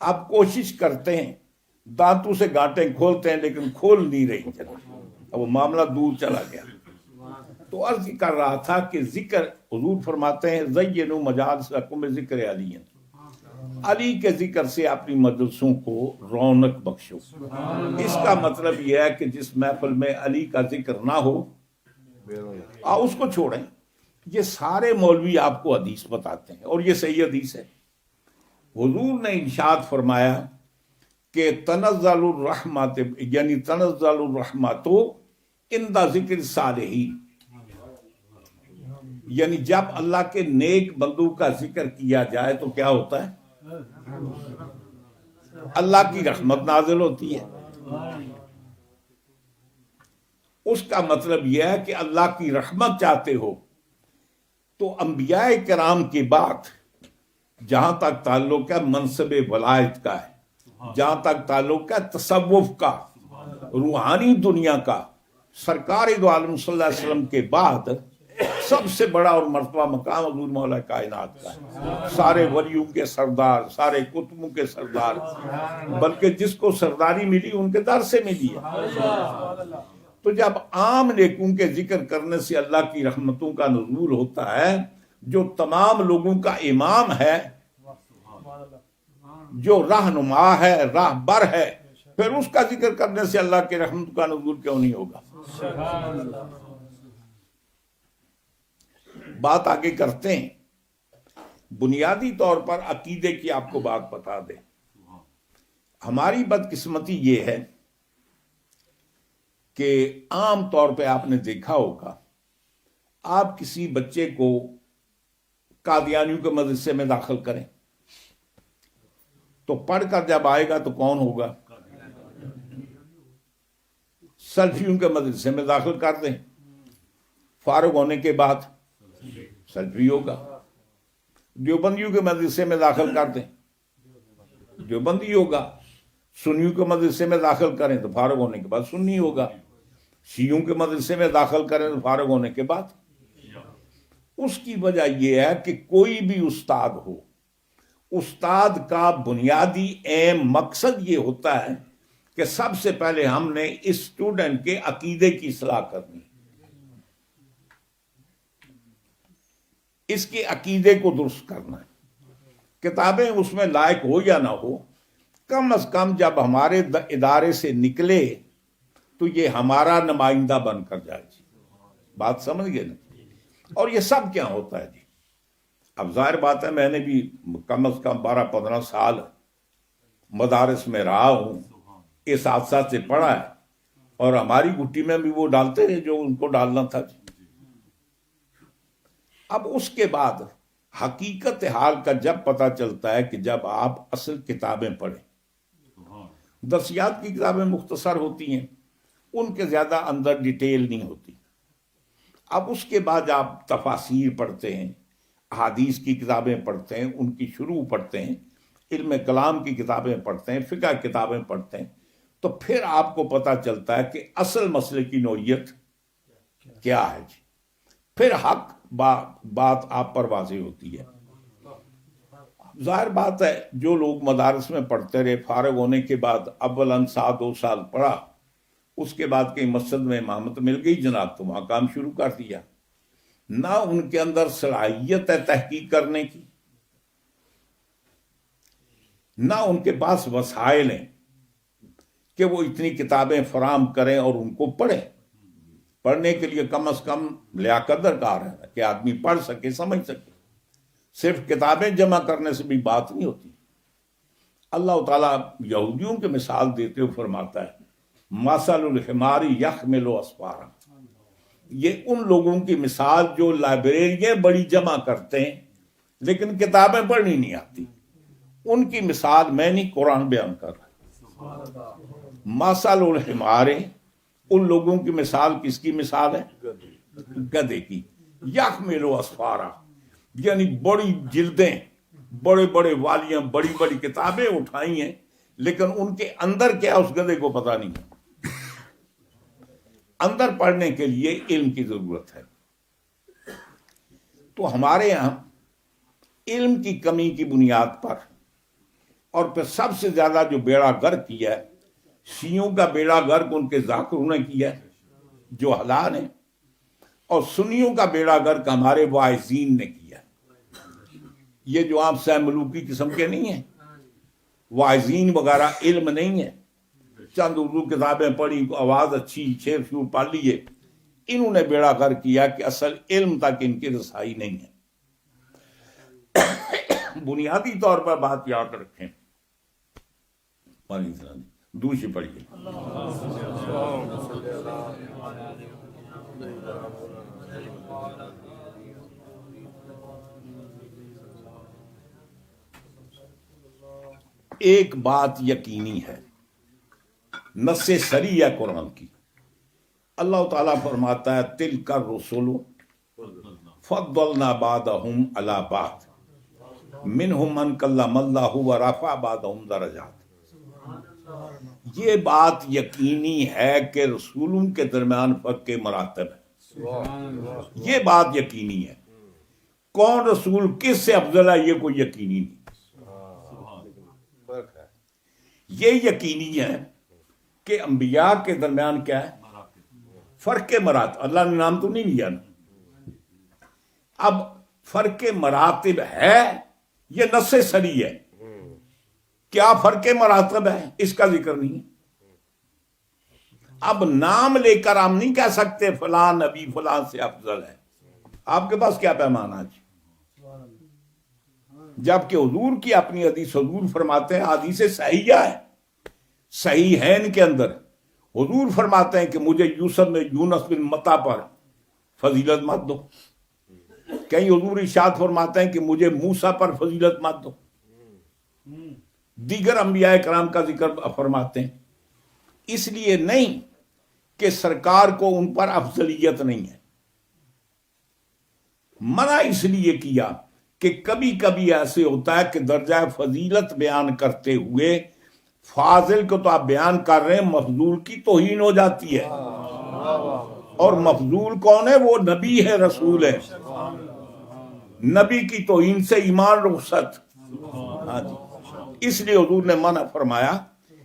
آپ کوشش کرتے ہیں، دانتوں سے گانٹیں کھولتے ہیں لیکن کھول نہیں رہی جناب، اب وہ معاملہ دور چلا گیا۔ تو عرض کر رہا تھا کہ ذکر، حضور فرماتے ہیں زینوا مجالسکم بذکر علی، علی کے ذکر سے اپنی مجلسوں کو رونق بخشو۔ اس کا مطلب یہ ہے کہ جس محفل میں علی کا ذکر نہ ہو اس کو چھوڑیں۔ یہ سارے مولوی آپ کو حدیث بتاتے ہیں اور یہ صحیح حدیث ہے۔ حضور نے ارشاد فرمایا کہ تنزل الرحمت، یعنی تنزل الرحمت عند ذکر الصالحین، یعنی جب اللہ کے نیک بندوں کا ذکر کیا جائے تو کیا ہوتا ہے؟ اللہ کی رحمت نازل ہوتی ہے۔ اس کا مطلب یہ ہے کہ اللہ کی رحمت چاہتے ہو تو انبیاء کرام کے بعد جہاں تک تعلق ہے منصب ولایت کا ہے، جہاں تک تعلق ہے تصوف کا، روحانی دنیا کا، سرکار دو عالم صلی اللہ علیہ وسلم کے بعد سب سے بڑا اور مرتبہ مقام حضور مولا کائنات کا ہے۔ سارے ولیوں کے سردار، سارے کتبوں کے سردار، بلکہ جس کو سرداری ملی ان کے در سے ملی ہے۔ تو جب عام نیکوں کے ذکر کرنے سے اللہ کی رحمتوں کا نزول ہوتا ہے، جو تمام لوگوں کا امام ہے، جو رہنما ہے، راہبر ہے، پھر اس کا ذکر کرنے سے اللہ کی رحمت کا نزول کیوں نہیں ہوگا؟ بات آگے کرتے ہیں۔ بنیادی طور پر عقیدے کی آپ کو بات بتا دیں۔ ہماری بدقسمتی یہ ہے کہ عام طور پہ آپ نے دیکھا ہوگا، آپ کسی بچے کو قادیانیوں کے مدرسے میں داخل کریں تو پڑھ کر جب آئے گا تو کون ہوگا؟ سلفیوں کے مدرسے میں داخل کر دیں، فارغ ہونے کے بعد سلفی ہوگا۔ دیوبندیوں کے مدرسے میں داخل کر دیں، دیوبندی ہوگا۔ سنیوں کے مدرسے میں داخل کریں تو فارغ ہونے کے بعد سنی ہوگا۔ شیعوں کے مدرسے میں داخل کریں تو فارغ ہونے کے بعد۔ اس کی وجہ یہ ہے کہ کوئی بھی استاد ہو، استاد کا بنیادی اہم مقصد یہ ہوتا ہے کہ سب سے پہلے ہم نے اس اسٹوڈنٹ کے عقیدے کی اصلاح کرنی، اس کے عقیدے کو درست کرنا ہے۔ کتابیں اس میں لائق ہو یا نہ ہو، کم از کم جب ہمارے ادارے سے نکلے تو یہ ہمارا نمائندہ بن کر جائے جی۔ بات سمجھ گئے نا؟ اور یہ سب کیا ہوتا ہے جی؟ اب ظاہر بات ہے، میں نے بھی کم از کم 12-15 سال مدارس میں رہا ہوں، اس حادثہ سے پڑھا ہے، اور ہماری گٹی میں بھی وہ ڈالتے رہے جو ان کو ڈالنا تھا جی۔ اب اس کے بعد حقیقت حال کا جب پتہ چلتا ہے کہ جب آپ اصل کتابیں پڑھیں، درسیات کی کتابیں مختصر ہوتی ہیں، ان کے زیادہ اندر ڈیٹیل نہیں ہوتی۔ اب اس کے بعد آپ تفاسیر پڑھتے ہیں، احادیث کی کتابیں پڑھتے ہیں، ان کی شروع پڑھتے ہیں، علم کلام کی کتابیں پڑھتے ہیں، فقہ کتابیں پڑھتے ہیں، تو پھر آپ کو پتہ چلتا ہے کہ اصل مسئلے کی نوعیت کیا ہے جی۔ پھر حق بات آپ پر واضح ہوتی ہے۔ ظاہر بات ہے، جو لوگ مدارس میں پڑھتے رہے، فارغ ہونے کے بعد اولاً 2 سال پڑھا، اس کے بعد کہیں مسجد میں امامت مل گئی جناب تو وہاں کام شروع کر دیا۔ نہ ان کے اندر صلاحیت ہے تحقیق کرنے کی، نہ ان کے پاس وسائل ہیں کہ وہ اتنی کتابیں فراہم کریں اور ان کو پڑھیں۔ پڑھنے کے لیے کم از کم لیاقت درکار ہے کہ آدمی پڑھ سکے، سمجھ سکے۔ صرف کتابیں جمع کرنے سے بھی بات نہیں ہوتی۔ اللہ تعالیٰ یہودیوں کی مثال دیتے ہوئے فرماتا ہے مثل الحمار یحمل اسفارا، یہ ان لوگوں کی مثال جو لائبریریاں بڑی جمع کرتے ہیں لیکن کتابیں پڑھنی نہیں آتی، ان کی مثال میں نہیں قرآن بیان کر رہا۔ مثل الحمار، ان لوگوں کی مثال کس کی مثال ہے؟ گدھے کی۔ یحمل اسفارا، یعنی بڑی جلدیں، بڑے بڑے والیاں، بڑی بڑی کتابیں اٹھائی ہیں لیکن ان کے اندر کیا اس گدھے کو پتہ نہیں۔ اندر پڑھنے کے لیے علم کی ضرورت ہے۔ تو ہمارے یہاں علم کی کمی کی بنیاد پر اور پھر سب سے زیادہ جو بیڑا غرق کیا ہے شیعوں کا بیڑا غرق ان کے ذاکروں نے کیا ہے جو حلال ہیں، اور سنیوں کا بیڑا غرق ہمارے واعظین نے کیا ہے۔ یہ جو آپ سہ ملوکی قسم کے نہیں ہیں، واعظین وغیرہ علم نہیں ہے، چند اردو کتابیں پڑھی، آواز اچھی، شعر شور پڑھ لیے، انہوں نے بیڑا غرق کیا کہ اصل علم تک ان کی رسائی نہیں ہے۔ بنیادی طور پر بات یاد رکھیں، دوسری پڑھیے۔ ایک بات یقینی ہے، نص صریح ہے قرآن کی، اللہ تعالیٰ فرماتا ہے تلک الرسل فضلنا بعضهم علی بعض منہم من کلم اللہ ورفع بعضهم درجات۔ یہ بات یقینی ہے کہ رسولوں کے درمیان فرق کے مراتب ہے، یہ بات یقینی ہے۔ کون رسول کس سے افضل ہے یہ کوئی یقینی نہیں، یہ یقینی ہے کہ انبیاء کے درمیان کیا ہے، فرق مراتب۔ اللہ نے نام تو نہیں لیا نا، اب فرق مراتب ہے، یہ نص صریح ہے۔ کیا فرق مراتب ہے اس کا ذکر نہیں ہے۔ اب نام لے کر ہم نہیں کہہ سکتے فلاں نبی فلاں سے افضل ہے، آپ کے پاس کیا پیمانہ ہے؟ جبکہ حضور کی اپنی حدیث، حضور فرماتے ہیں، حدیث صحیحہ ہے، صحیحین کے اندر حضور فرماتے ہیں کہ مجھے یوسف میں یونس بن متا پر فضیلت مت دو، کہیں حضور ارشاد فرماتے ہیں کہ مجھے موسیٰ پر فضیلت مت دو، دیگر انبیاء کرام کا ذکر فرماتے ہیں۔ اس لیے نہیں کہ سرکار کو ان پر افضلیت نہیں ہے، منع اس لیے کیا کہ کبھی کبھی ایسے ہوتا ہے کہ درجہ فضیلت بیان کرتے ہوئے فاضل کو تو آپ بیان کر رہے ہیں، مفضول کی توہین ہو جاتی ہے، اور مفضول کون ہے؟ وہ نبی ہے، رسول ہے، نبی کی توہین سے ایمان رخصت۔ ہاں جی، اس لیے حضور نے منع فرمایا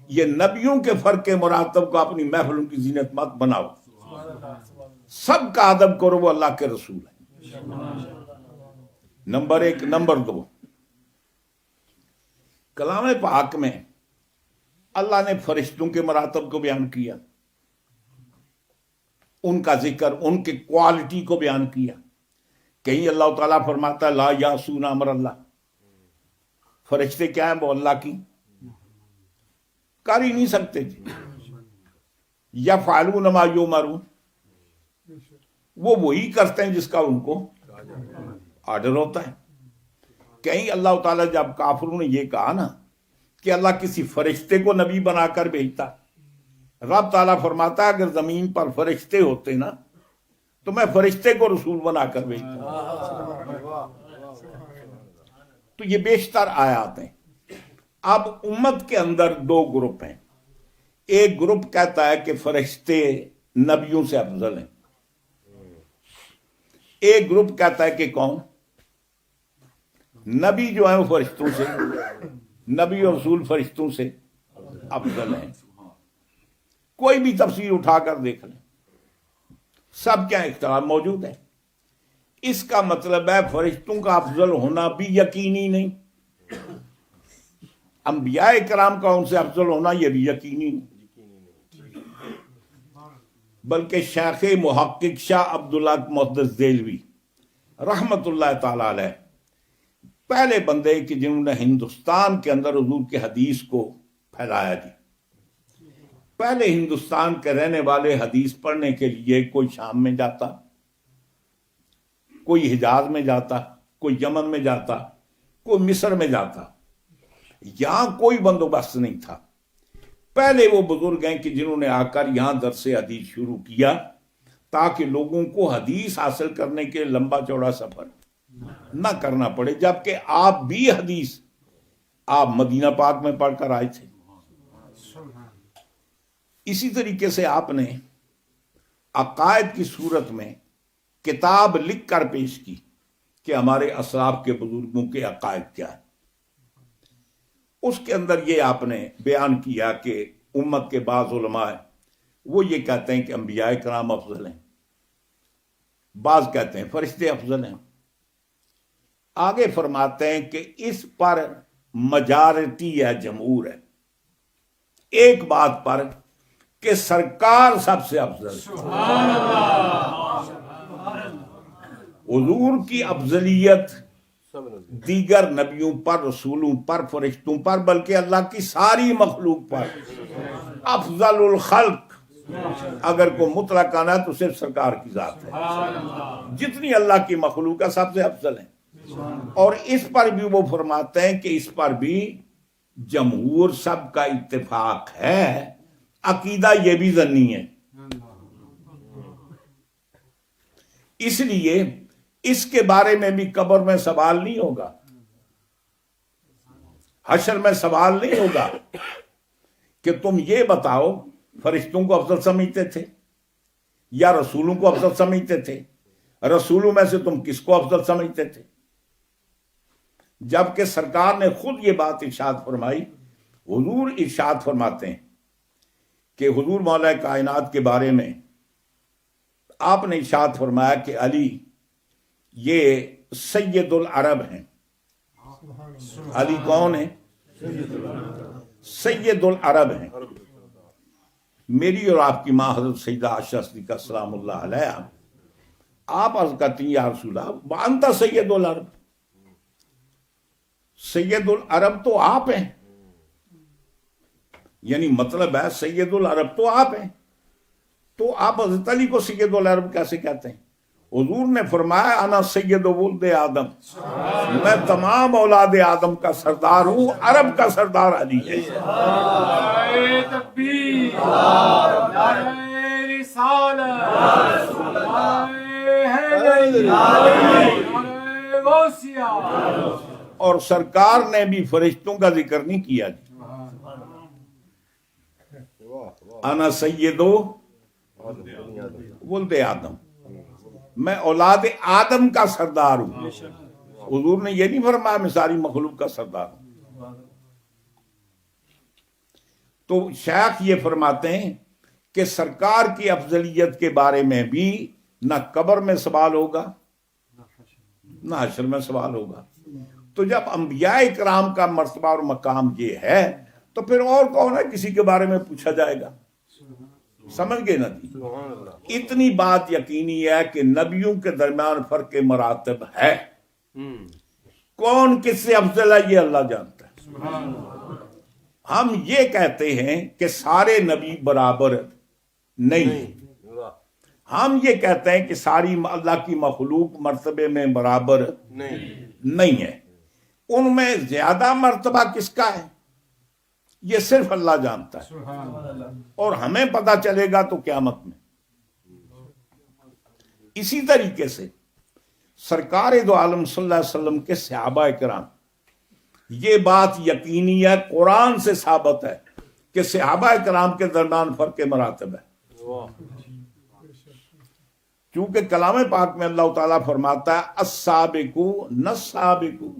یہ نبیوں کے فرق مراتب کو اپنی محفلوں کی زینت مت بناؤ، سب کا ادب کرو، وہ اللہ کے رسول ہے۔ نمبر ایک۔ نمبر دو، کلام پاک میں اللہ نے فرشتوں کے مراتب کو بیان کیا، ان کا ذکر، ان کی کوالٹی کو بیان کیا۔ کہیں اللہ تعالیٰ فرماتا ہے لا یعصون امر اللہ، فرشتے کیا ہیں؟ وہ اللہ کی کر ہی نہیں سکتے جی، یفعلون ما یؤمرون، وہ وہی کرتے ہیں جس کا ان کو آرڈر ہوتا ہے۔ کہیں اللہ تعالیٰ جب کافروں نے یہ کہا نا کہ اللہ کسی فرشتے کو نبی بنا کر بھیجتا، رب تعالیٰ فرماتا ہے اگر زمین پر فرشتے ہوتے نا تو میں فرشتے کو رسول بنا کر بھیجتا۔ تو یہ بیشتر آیات ہیں۔ اب امت کے اندر دو گروپ ہیں، ایک گروپ کہتا ہے کہ فرشتے نبیوں سے افضل ہیں، ایک گروپ کہتا ہے کہ کون؟ نبی جو ہیں وہ فرشتوں سے، نبی اور رسول فرشتوں سے افضل ہیں۔ کوئی بھی تفسیر اٹھا کر دیکھ لیں، سب کیا اختلاف موجود ہے۔ اس کا مطلب ہے فرشتوں کا افضل ہونا بھی یقینی نہیں، انبیاء کرام کا ان سے افضل ہونا یہ بھی یقینی نہیں، بلکہ شیخ محقق شاہ عبداللہ محدث دہلوی رحمت اللہ تعالی علیہ پہلے بندے کہ جنہوں نے ہندوستان کے اندر حضور کی حدیث کو پھیلایا جی۔ پہلے ہندوستان کے رہنے والے حدیث پڑھنے کے لیے کوئی شام میں جاتا، کوئی حجاز میں جاتا، کوئی یمن میں جاتا، کوئی مصر میں جاتا، یہاں کوئی بندوبست نہیں تھا۔ پہلے وہ بزرگ ہیں کہ جنہوں نے آ کر یہاں درس حدیث شروع کیا تاکہ لوگوں کو حدیث حاصل کرنے کے لمبا چوڑا سفر نہ کرنا پڑے، جبکہ آپ بھی حدیث آپ مدینہ پاک میں پڑھ کر آئے تھے۔ اسی طریقے سے آپ نے عقائد کی صورت میں کتاب لکھ کر پیش کی کہ ہمارے اسلاف کے بزرگوں کے عقائد کیا ہے۔ اس کے اندر یہ آپ نے بیان کیا کہ امت کے بعض علماء ہیں وہ یہ کہتے ہیں کہ انبیاء کرام افضل ہیں، بعض کہتے ہیں فرشتے افضل ہیں۔ آگے فرماتے ہیں کہ اس پر مجارٹی ہے، جمہور ہے ایک بات پر کہ سرکار سب سے افضل ہے۔ حضور کی افضلیت دیگر نبیوں پر، رسولوں پر، فرشتوں پر، بلکہ اللہ کی ساری مخلوق پر افضل الخلق اگر کوئی مطلق آنا تو صرف سرکار کی ذات ہے۔ جتنی اللہ کی مخلوق ہے سب سے افضل ہے۔ اور اس پر بھی وہ فرماتے ہیں کہ اس پر بھی جمہور سب کا اتفاق ہے، عقیدہ یہ بھی ظنی ہے۔ اس لیے اس کے بارے میں بھی قبر میں سوال نہیں ہوگا، حشر میں سوال نہیں ہوگا کہ تم یہ بتاؤ فرشتوں کو افضل سمجھتے تھے یا رسولوں کو افضل سمجھتے تھے، رسولوں میں سے تم کس کو افضل سمجھتے تھے؟ جبکہ سرکار نے خود یہ بات ارشاد فرمائی۔ حضور ارشاد فرماتے ہیں کہ حضور مولا کائنات کے بارے میں آپ نے ارشاد فرمایا کہ علی یہ سید العرب ہیں۔ علی کون ہے؟ سید العرب ہیں۔ میری اور آپ کی ماں حضرت سیدہ عائشہ صدیقہ سلام اللہ علیہ آپ عرض کرتی ہیں یا رسول اللہ وانت سید العرب، سید العرب تو آپ ہیں، یعنی مطلب ہے سید العرب تو آپ ہیں، تو آپ حضرت علی کو سید العرب کیسے کہتے ہیں؟ حضور نے فرمایا انا سید ولد آدم، میں تمام اولاد آدم کا سردار ہوں، عرب کا سردار علی ہے۔ نعرہ تکبیر، نعرہ رسالت، نعرہ حیدری، نعرہ غوثیہ۔ اور سرکار نے بھی فرشتوں کا ذکر نہیں کیا جی، انا سیدو ولد آدم، میں اولاد آدم کا سردار ہوں۔ حضور نے یہ نہیں فرمایا میں ساری مخلوق کا سردار ہوں۔ تو شیخ یہ فرماتے ہیں کہ سرکار کی افضلیت کے بارے میں بھی نہ قبر میں سوال ہوگا نہ حشر میں سوال ہوگا۔ تو جب انبیاء کرام کا مرتبہ اور مقام یہ ہے تو پھر اور کون ہے کسی کے بارے میں پوچھا جائے گا؟ سمجھ گئے نا جی؟ اتنی بات یقینی ہے کہ نبیوں کے درمیان فرق مراتب ہے، کون کس سے افضل ہے یہ اللہ جانتا ہے۔ ہم یہ کہتے ہیں کہ سارے نبی برابر نہیں، ہم یہ کہتے ہیں کہ ساری اللہ کی مخلوق مرتبے میں برابر نہیں ہے۔ ان میں زیادہ مرتبہ کس کا ہے یہ صرف اللہ جانتا ہے، اور ہمیں پتہ چلے گا تو قیامت میں۔ اسی طریقے سے سرکار دو عالم صلی اللہ علیہ وسلم کے صحابہ کرام، یہ بات یقینی ہے، قرآن سے ثابت ہے کہ صحابہ کرام کے درمیان فرق مراتب ہے۔ چونکہ کلام پاک میں اللہ تعالیٰ فرماتا ہے السابقون السابقون،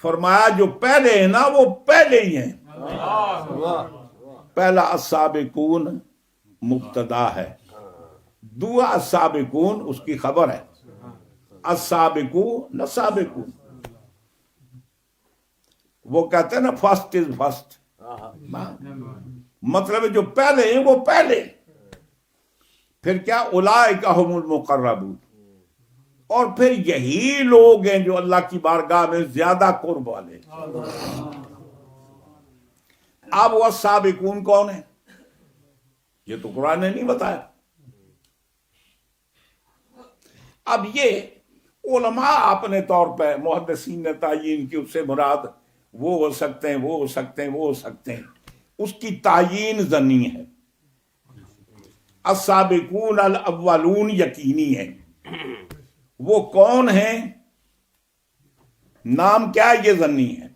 فرمایا جو پہلے ہیں نا وہ پہلے ہی ہیں۔ پہلا السابقون مبتدا ہے، دوسرا السابقون اس کی خبر ہے، السابقون السابقون۔ وہ کہتے ہیں نا فرسٹ از فرسٹ، مطلب جو پہلے ہیں وہ پہلے، پھر کیا اولئک هم المقربون، اور پھر یہی لوگ ہیں جو اللہ کی بارگاہ میں زیادہ قرب والے۔ اب وہ سابقون کون ہیں یہ تو قرآن نے نہیں بتایا۔ اب یہ علماء اپنے طور پہ محدثین نے تعیین کی، اس سے مراد وہ ہو سکتے ہیں، وہ ہو سکتے ہیں، وہ ہو سکتے ہیں، اس کی تعیین ظنی ہے۔ السابقون الاولون یقینی ہے۔ وہ کون ہیں، نام کیا ہے یہ ظنی ہے۔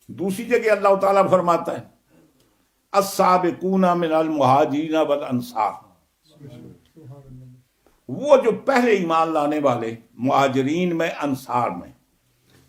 دوسری جگہ اللہ تعالیٰ فرماتا ہے السابقون من المہاجرین والانصار، وہ جو پہلے ایمان لانے والے مہاجرین میں انصار میں،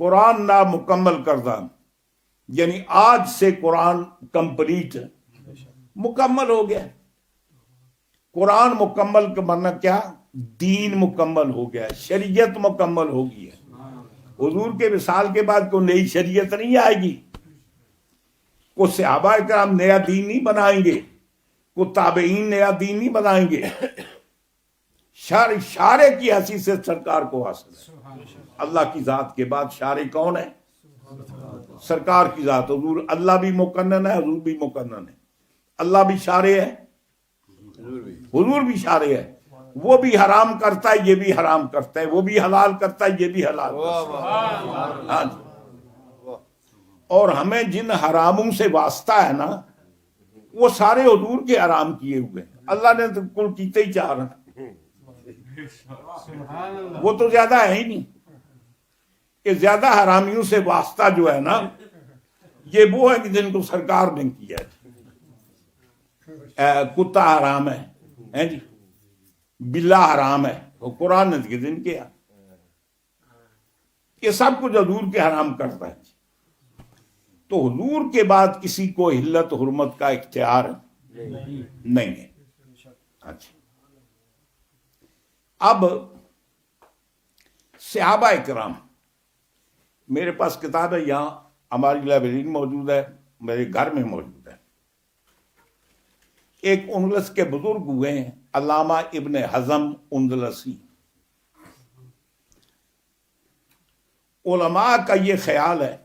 قرآن نامکمل کردہ، یعنی آج سے قرآن کمپلیٹ مکمل ہو گیا۔ قرآن مکمل کا مطلب کیا؟ دین مکمل ہو گیا، شریعت مکمل ہو گئی ہے۔ حضور کے وصال کے بعد کوئی نئی شریعت نہیں آئے گی، کوئی صحابہ کرام نیا دین نہیں بنائیں گے، کوئی تابعین نیا دین نہیں بنائیں گے۔ شارع کی حیثیت سے سرکار کو حاصل ہے۔ اللہ کی ذات کے بعد شارع کون ہے؟ سرکار کی ذات۔ حضور، اللہ بھی مقنن ہے، حضور بھی مقنن ہے۔ اللہ بھی شارع ہے، حضور بھی شارع ہے۔ وہ بھی حرام کرتا ہے، یہ بھی حرام کرتا ہے، وہ بھی حلال کرتا ہے، یہ بھی حلال کرتا ہے۔ ہاں جی۔ اور ہمیں جن حراموں سے واسطہ ہے نا، وہ سارے حضور کے حرام کیے ہوئے ہیں۔ اللہ نے تو کل کیتے ہی چاہ رہا، وہ تو زیادہ ہے ہی نہیں۔ کہ زیادہ حرامیوں سے واسطہ جو ہے نا، یہ وہ ہے کہ جن کو سرکار نے کیا ہے۔ کتا حرام ہے جی، بلا حرام ہے، وہ قرآن نے کے دن کیا۔ یہ سب کچھ حضور کے حرام کرتا ہے۔ تو حضور کے بعد کسی کو حلت حرمت کا اختیار نہیں ہے۔ اچھا، اب صحابہ کرام، میرے پاس کتاب ہے، یہاں ہماری لائبریری میں موجود ہے، میرے گھر میں موجود ہے۔ ایک اندلس کے بزرگ ہوئے ہیں علامہ ابن حزم اندلسی۔ علماء کا یہ خیال ہے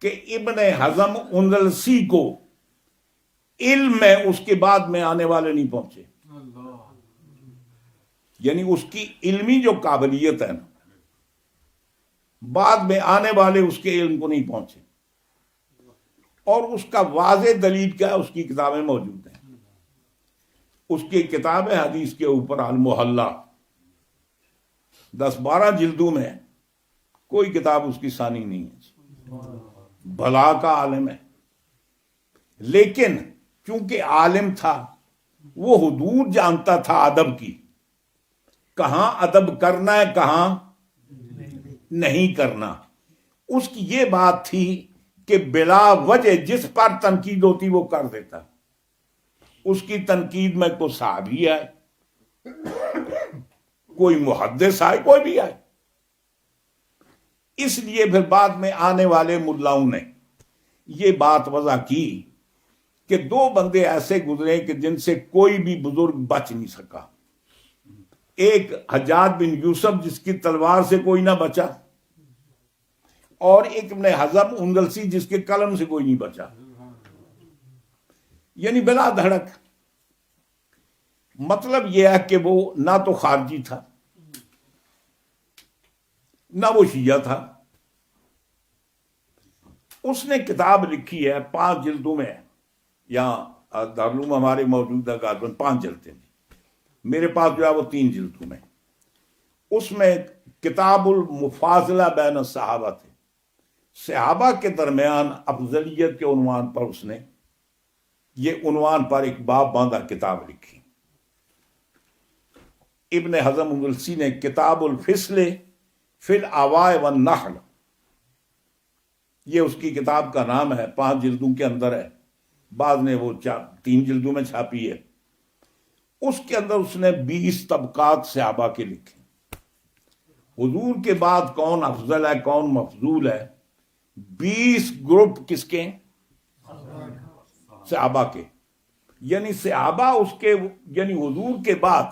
کہ ابن حزم اندلسی کو علم میں اس کے بعد میں آنے والے نہیں پہنچے، یعنی اس کی علمی جو قابلیت ہے نا، بعد میں آنے والے اس کے علم کو نہیں پہنچے۔ اور اس کا واضح دلیل کیا ہے؟ اس کی کتابیں موجود ہیں۔ اس کی کتاب ہے حدیث کے اوپر المحلہ، 10-12 جلدوں میں، کوئی کتاب اس کی ثانی نہیں ہے۔ بھلا کا عالم ہے، لیکن چونکہ عالم تھا، وہ حدود جانتا تھا ادب کی، کہاں ادب کرنا ہے کہاں نہیں کرنا۔ اس کی یہ بات تھی کہ بلا وجہ جس پر تنقید ہوتی وہ کر دیتا۔ اس کی تنقید میں کوئی صحابی آئے، کوئی محدث آئے، کوئی بھی آئے۔ اس لیے پھر بعد میں آنے والے ملاؤں نے یہ بات وضع کی کہ 2 بندے ایسے گزرے کہ جن سے کوئی بھی بزرگ بچ نہیں سکا۔ ایک حجاج بن یوسف، جس کی تلوار سے کوئی نہ بچا، اور ایک ابن حزم اندلسی، جس کے قلم سے کوئی نہیں بچا، یعنی بلا دھڑک۔ مطلب یہ ہے کہ وہ نہ تو خارجی تھا، نہ وہ شیعہ تھا۔ اس نے کتاب لکھی ہے 5 جلدوں میں، یہاں دارالعلوم ہمارے موجود ہے غالباً 5 جلدیں، میرے پاس جو ہے وہ 3 جلدوں میں۔ اس میں کتاب المفاضلہ بین الصحابہ تھے، صحابہ کے درمیان افضلیت کے عنوان پر اس نے یہ عنوان پر ایک باب باندھا کتاب لکھی۔ ابن حزم اندلسی نے کتاب الفصل فی الاواء والنحل، یہ اس کی کتاب کا نام ہے، 5 جلدوں کے اندر ہے، بعد نے وہ 3 جلدوں میں چھاپی ہے۔ اس کے اندر اس نے 20 طبقات صحابہ کے لکھے، حضور کے بعد کون افضل ہے کون مفضول ہے، 20 گروپ کس کے؟ صحابہ کے۔ یعنی صحابہ اس کے، یعنی حضور کے بعد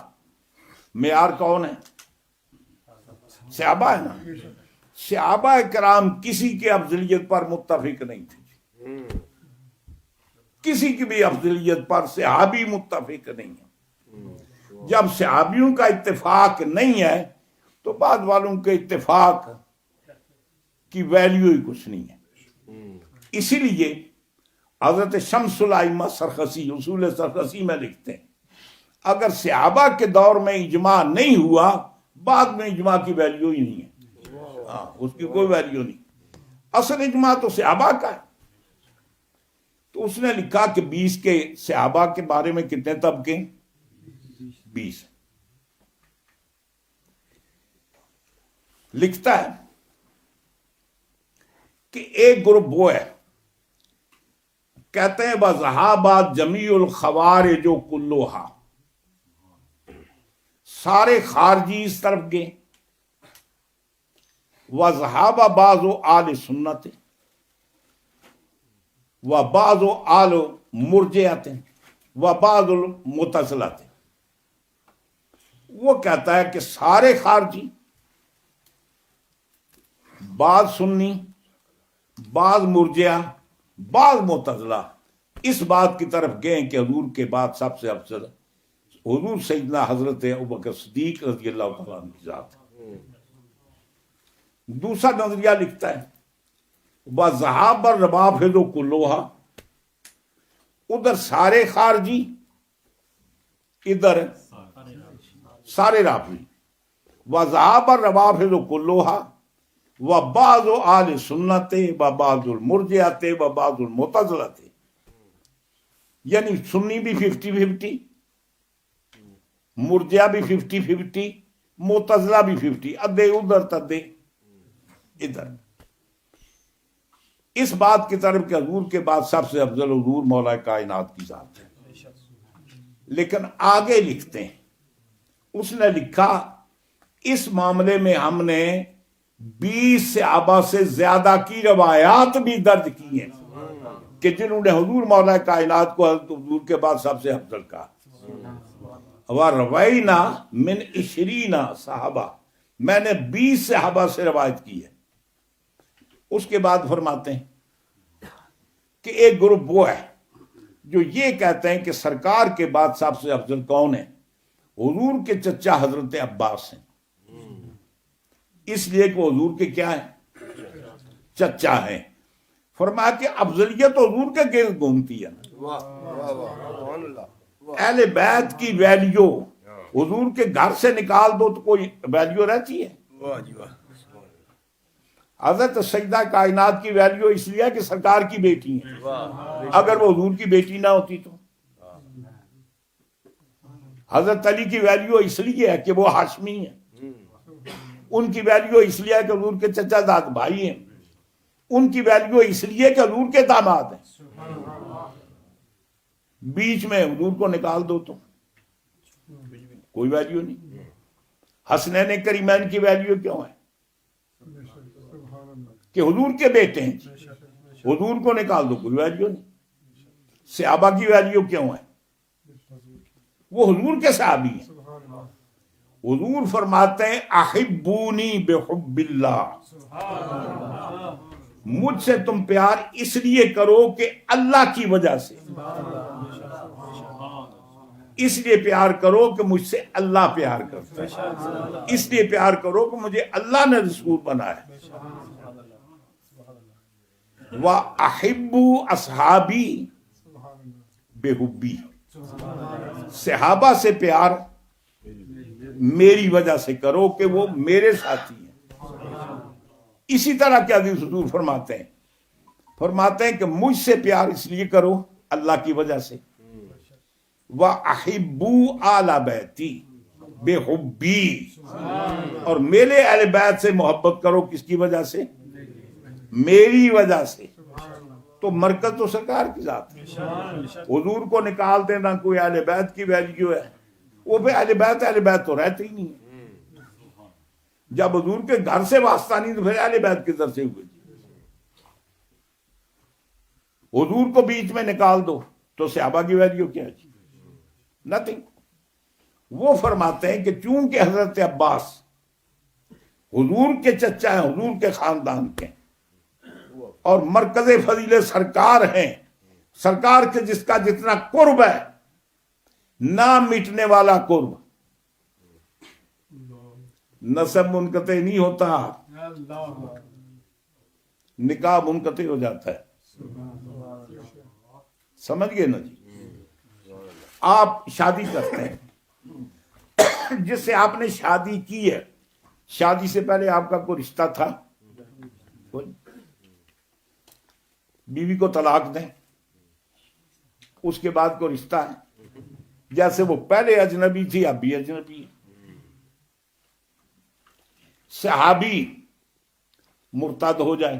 معیار کون ہے؟ صحابہ ہے نا۔ صحابہ کرام کسی کے افضلیت پر متفق نہیں تھے، کسی کی بھی افضلیت پر صحابی متفق نہیں ہے۔ جب صحابیوں کا اتفاق نہیں ہے تو بعد والوں کے اتفاق کی ویلیو ہی کچھ نہیں ہے۔ اسی لیے حضرت شمس الائمہ سرخسی اصول سرخسی میں لکھتے ہیں، اگر صحابہ کے دور میں اجماع نہیں ہوا، بعد میں اجماع کی ویلیو ہی نہیں ہے، ہاں اس کی کوئی ویلیو نہیں۔ اصل اجماع تو صحابہ کا ہے۔ تو اس نے لکھا کہ 20 کے صحابہ کے بارے میں کتنے طبقے؟ 20۔ لکھتا ہے کہ ایک گروپ وہ ہے کہتے ہیں وَذَهَابَ جَمِيعُ الْخَوَارِجُ كُلُّهَا، سارے خارجی اس طرف گئے. وَذَهَابَ بَعْضُ آلِ سُنَّتِ وَبَعْضُ آلِ مُرْجِئَةٍ وَبَعْضُ الْمُعْتَزِلَةِ. وہ کہتا ہے کہ سارے خارجی، بعض سنی، بعض مرجئہ، بعض معتزلہ اس بات کی طرف گئے کہ حضور کے بعد سب سے افضل حضور سیدنا حضرت ابوبکر صدیق رضی اللہ تعالیٰ عنہ کی ذات. دوسرا نظریہ لکھتا ہے وَذَهَابَ الرَّوَافِضُ كُلُّهَا، ادھر سارے خارجی، ادھر سارے رافضی. وَذَهَابَ الرَّوَافِضُ كُلُّهَا وَبَعْضُ آلِ سُنَّتِ وَبَعْضُ الْمُرْجِئَةِ وَبَعْضُ الْمُعْتَزِلَةِ، یعنی سنی بھی 50-50، مرجعہ بھی 50-50، معتزلہ بھی 50، ادھے ادھر تدھے ادھر. اس بات کی طرف کہ حضور کے بعد سب سے افضل حضور مولا کائنات کی ذات ہے. لیکن آگے لکھتے ہیں، اس نے لکھا اس معاملے میں ہم نے 20 صحابہ سے زیادہ کی روایات بھی درج کی ہیں کہ جنہوں نے حضور مولا کائنات کو حضرت حضور کے بعد سب سے افضل کہا. وَرَوَيْنَا مِنْ 20 صحابہ، میں نے 20 صحابہ سے روایت کی ہے. اس کے بعد فرماتے ہیں کہ ایک گروپ وہ ہے جو یہ کہتے ہیں کہ سرکار کے بعد سب سے افضل کون ہے؟ حضور کے چچا حضرت عباس ہیں، اس لیے کہ حضور کے کیا ہیں؟ چچا ہیں. فرمایا کہ افضلیت حضور کے گرد گھومتی ہے. اہل بیت کی ویلیو حضور کے گھر سے نکال دو تو کوئی ویلیو رہتی ہے؟ حضرت سیدہ کائنات کی ویلیو اس لیے کہ سرکار کی بیٹی ہیں. اگر وہ حضور کی بیٹی نہ ہوتی تو. حضرت علی کی ویلیو اس لیے ہے کہ وہ ہاشمی ہیں، ان کی ویلیو اس لیے ہے کہ حضور کے چچا زاد بھائی ہیں، ان کی ویلیو اس لیے کہ حضور کے داماد ہیں. بیچ میں حضور کو نکال دو تو کوئی ویلیو نہیں. حسنین کریمین کی ویلیو کیوں ہے؟ کہ حضور کے بیٹے ہیں. حضور کو نکال دو کوئی ویلیو نہیں. صحابہ کی ویلیو کیوں ہے؟ وہ حضور کے صحابی ہیں. حضور فرماتے ہیں احبونی بحب اللہ، مجھ سے تم پیار اس لیے کرو کہ اللہ کی وجہ سے، اس لیے پیار کرو کہ مجھ سے اللہ پیار کرتا ہے، اس لیے پیار کرو کہ مجھے اللہ نے رسول بنایا. وَأَحِبُّ أَصْحَابِي بِحُبِّي، صحابہ سے پیار میری وجہ سے کرو کہ وہ میرے ساتھی ہیں. اسی طرح کیا حدیث حضور فرماتے ہیں کہ مجھ سے پیار اس لیے کرو اللہ کی وجہ سے. وَأَحِبُّ آلَ بَيْتِي بِحُبِّي، اور میرے اہل بیت سے محبت کرو کس کی وجہ سے؟ میری وجہ سے. تو مرکز تو سرکار کی ذات ہے. حضور کو نکال دینا کوئی اہل بیت کی ویلیو ہے؟ وہ پہ اہل بیت تو رہتے ہی نہیں. جب حضور کے گھر سے واسطہ نہیں تو پھر اہل بیت کدھر سے ہوئے؟ حضور کو بیچ میں نکال دو تو صحابہ کی ویلیو کیا ہے؟ نتھنگ. وہ فرماتے ہیں کہ چونکہ حضرت عباس حضور کے چچا ہیں، حضور کے خاندان کے، اور مرکز فضیل سرکار ہیں، سرکار کے جس کا جتنا قرب ہے، نہ مٹنے والا قرب. نسب منقطع نہیں ہوتا، نکاح منقطع ہو جاتا ہے. سمجھ گئے نا جی؟ آپ شادی کرتے ہیں، جس سے آپ نے شادی کی ہے، شادی سے پہلے آپ کا کوئی رشتہ تھا؟ بیوی کو طلاق دیں، اس کے بعد کوئی رشتہ ہے؟ جیسے وہ پہلے اجنبی تھی اب بھی اجنبی ہے. صحابی مرتد ہو جائیں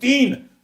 3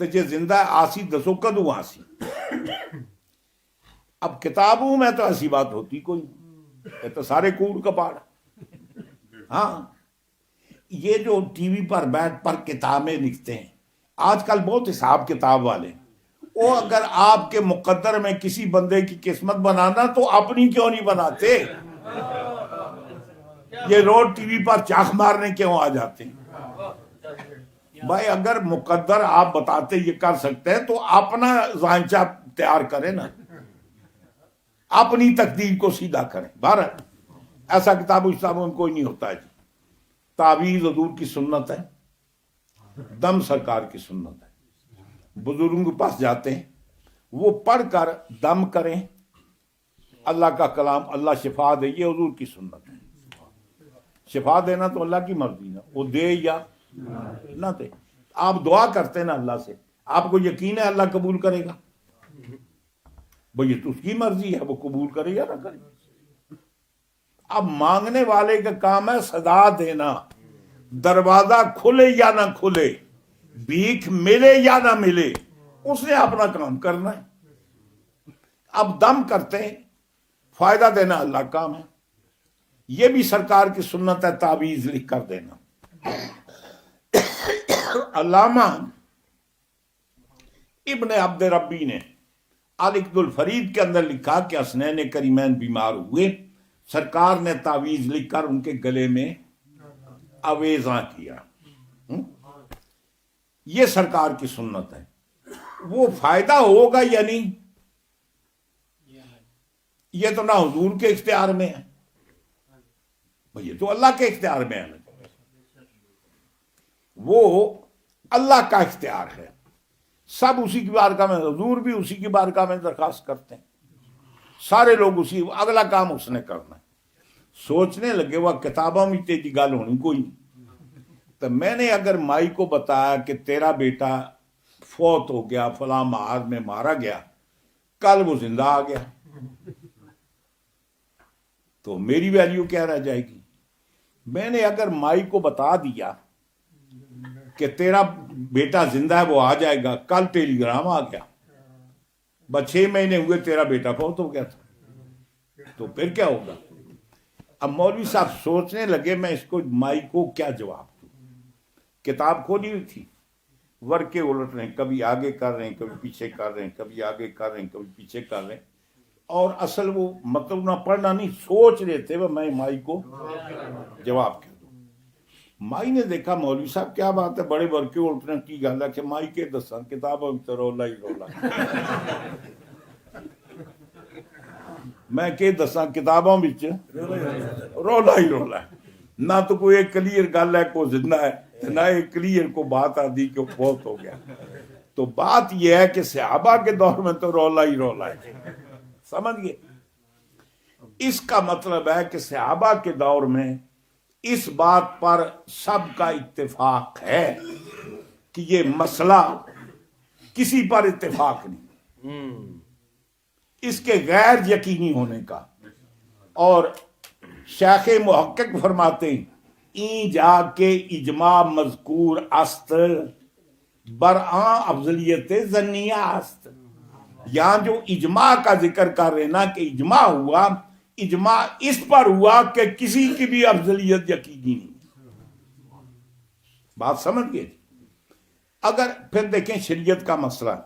تو جے زندہ آسی دسو کدو آسی. اب کتابوں میں تو ایسی بات ہوتی کوئی نہیں، یہ تو سارے کوڑ کپاڑ. ہاں یہ جو ٹی وی پر بیٹھ پر کتابیں لکھتے ہیں آج کل بہت حساب کتاب والے، وہ اگر آپ کے مقدر میں کسی بندے کی قسمت بنانا تو اپنی کیوں نہیں بناتے؟ یہ روڈ ٹی وی پر چاخ مارنے کیوں آ جاتے ہیں؟ بھائی اگر مقدر آپ بتاتے یہ کر سکتے ہیں تو اپنا ذائنچہ تیار کریں نا، اپنی تقدیر کو سیدھا کریں. بہرحال ایسا کتابوں میں کوئی نہیں ہوتا ہے جی. تعویذ حضور کی سنت ہے، دم سرکار کی سنت ہے. بزرگوں کے پاس جاتے ہیں، وہ پڑھ کر دم کریں، اللہ کا کلام، اللہ شفا دے، یہ حضور کی سنت ہے. شفا دینا تو اللہ کی مرضی نا، وہ دے یا نہ دے. آپ دعا کرتے ہیں نا اللہ سے، آپ کو یقین ہے اللہ قبول کرے گا؟ بھئی یہ تو اس کی مرضی ہے، وہ قبول کرے یا نہ کرے. اب مانگنے والے کا کام ہے صدا دینا، دروازہ کھلے یا نہ کھلے، بھیک ملے یا نہ ملے، اس نے اپنا کام کرنا ہے. اب دم کرتے ہیں، فائدہ دینا اللہ کا کام ہے. یہ بھی سرکار کی سنت ہے، تعویذ لکھ کر دینا. علامہ ابن عبد ربی نے العقد الفرید کے اندر لکھا کہ حسنین کریمین بیمار ہوئے، سرکار نے تعویذ لکھ کر ان کے گلے میں آویزاں کیا. یہ سرکار کی سنت ہے. وہ فائدہ ہوگا یا نہیں یہ تو نہ حضور کے اختیار میں ہے، یہ تو اللہ کے اختیار میں ہے. وہ اللہ کا اختیار ہے. سب اسی کی بارگاہ میں، حضور بھی اسی کی بارگاہ میں درخواست کرتے ہیں، سارے لوگ اسی، اگلا کام اس نے کرنا ہے. سوچنے لگے وہ کتابوں میں تیری گل ہونی کوئی نہیں. تو میں نے اگر مائی کو بتایا کہ تیرا بیٹا فوت ہو گیا، فلاں معاذ میں مارا گیا، کل وہ زندہ آ گیا، تو میری ویلیو کیا رہ جائے گی؟ میں نے اگر مائی کو بتا دیا کہ تیرا بیٹا زندہ ہے، وہ آ جائے گا، کل ٹیلی گرام آ گیا، بس 6 مہینے ہوئے تیرا بیٹا فوت ہو گیا تھا، تو پھر کیا ہوگا؟ اب مولوی صاحب سوچنے لگے میں اس کو مائی کو کیا جواب دوں. کتاب کھولی ہوئی تھی، ورقے الٹ رہے ہیں، کبھی آگے کر رہے ہیں، کبھی پیچھے کر رہے ہیں، کبھی آگے کر رہے ہیں، کبھی پیچھے کر رہے ہیں، اور اصل وہ مطلب نہ پڑھنا نہیں، سوچ رہے تھے وہ میں مائی کو جواب کر دوں. مائی نے دیکھا مولوی صاحب کیا بات ہے، بڑے ورقے الٹنے کی گل ہے کہ مائی کے دساں کتابوں میں رولا ہی رولا. میں کہ دساں کتابوں وچ رولا ہی رولا ہے، نہ تو کوئی ایک کلیئر گل ہے کو زندہ ہے، نہ ایک کلیئر کو بات آدھی کہ فوت ہو گیا. تو بات یہ ہے کہ صحابہ کے دور میں تو رولا ہی رولا ہے. سمجھ گئے؟ اس کا مطلب ہے کہ صحابہ کے دور میں اس بات پر سب کا اتفاق ہے کہ یہ مسئلہ کسی پر اتفاق نہیں، اس کے غیر یقینی ہونے کا. اور شیخ محقق فرماتے ہیں این جا کے اجماع مذکور است برآں افضلیت ظنیہ است. یہاں جو اجماع کا ذکر کر رہے نا کہ اجماع ہوا، اجماع اس پر ہوا کہ کسی کی بھی افضلیت یقینی نہیں. بات سمجھ گئے؟ اگر پھر دیکھیں شریعت کا مسئلہ،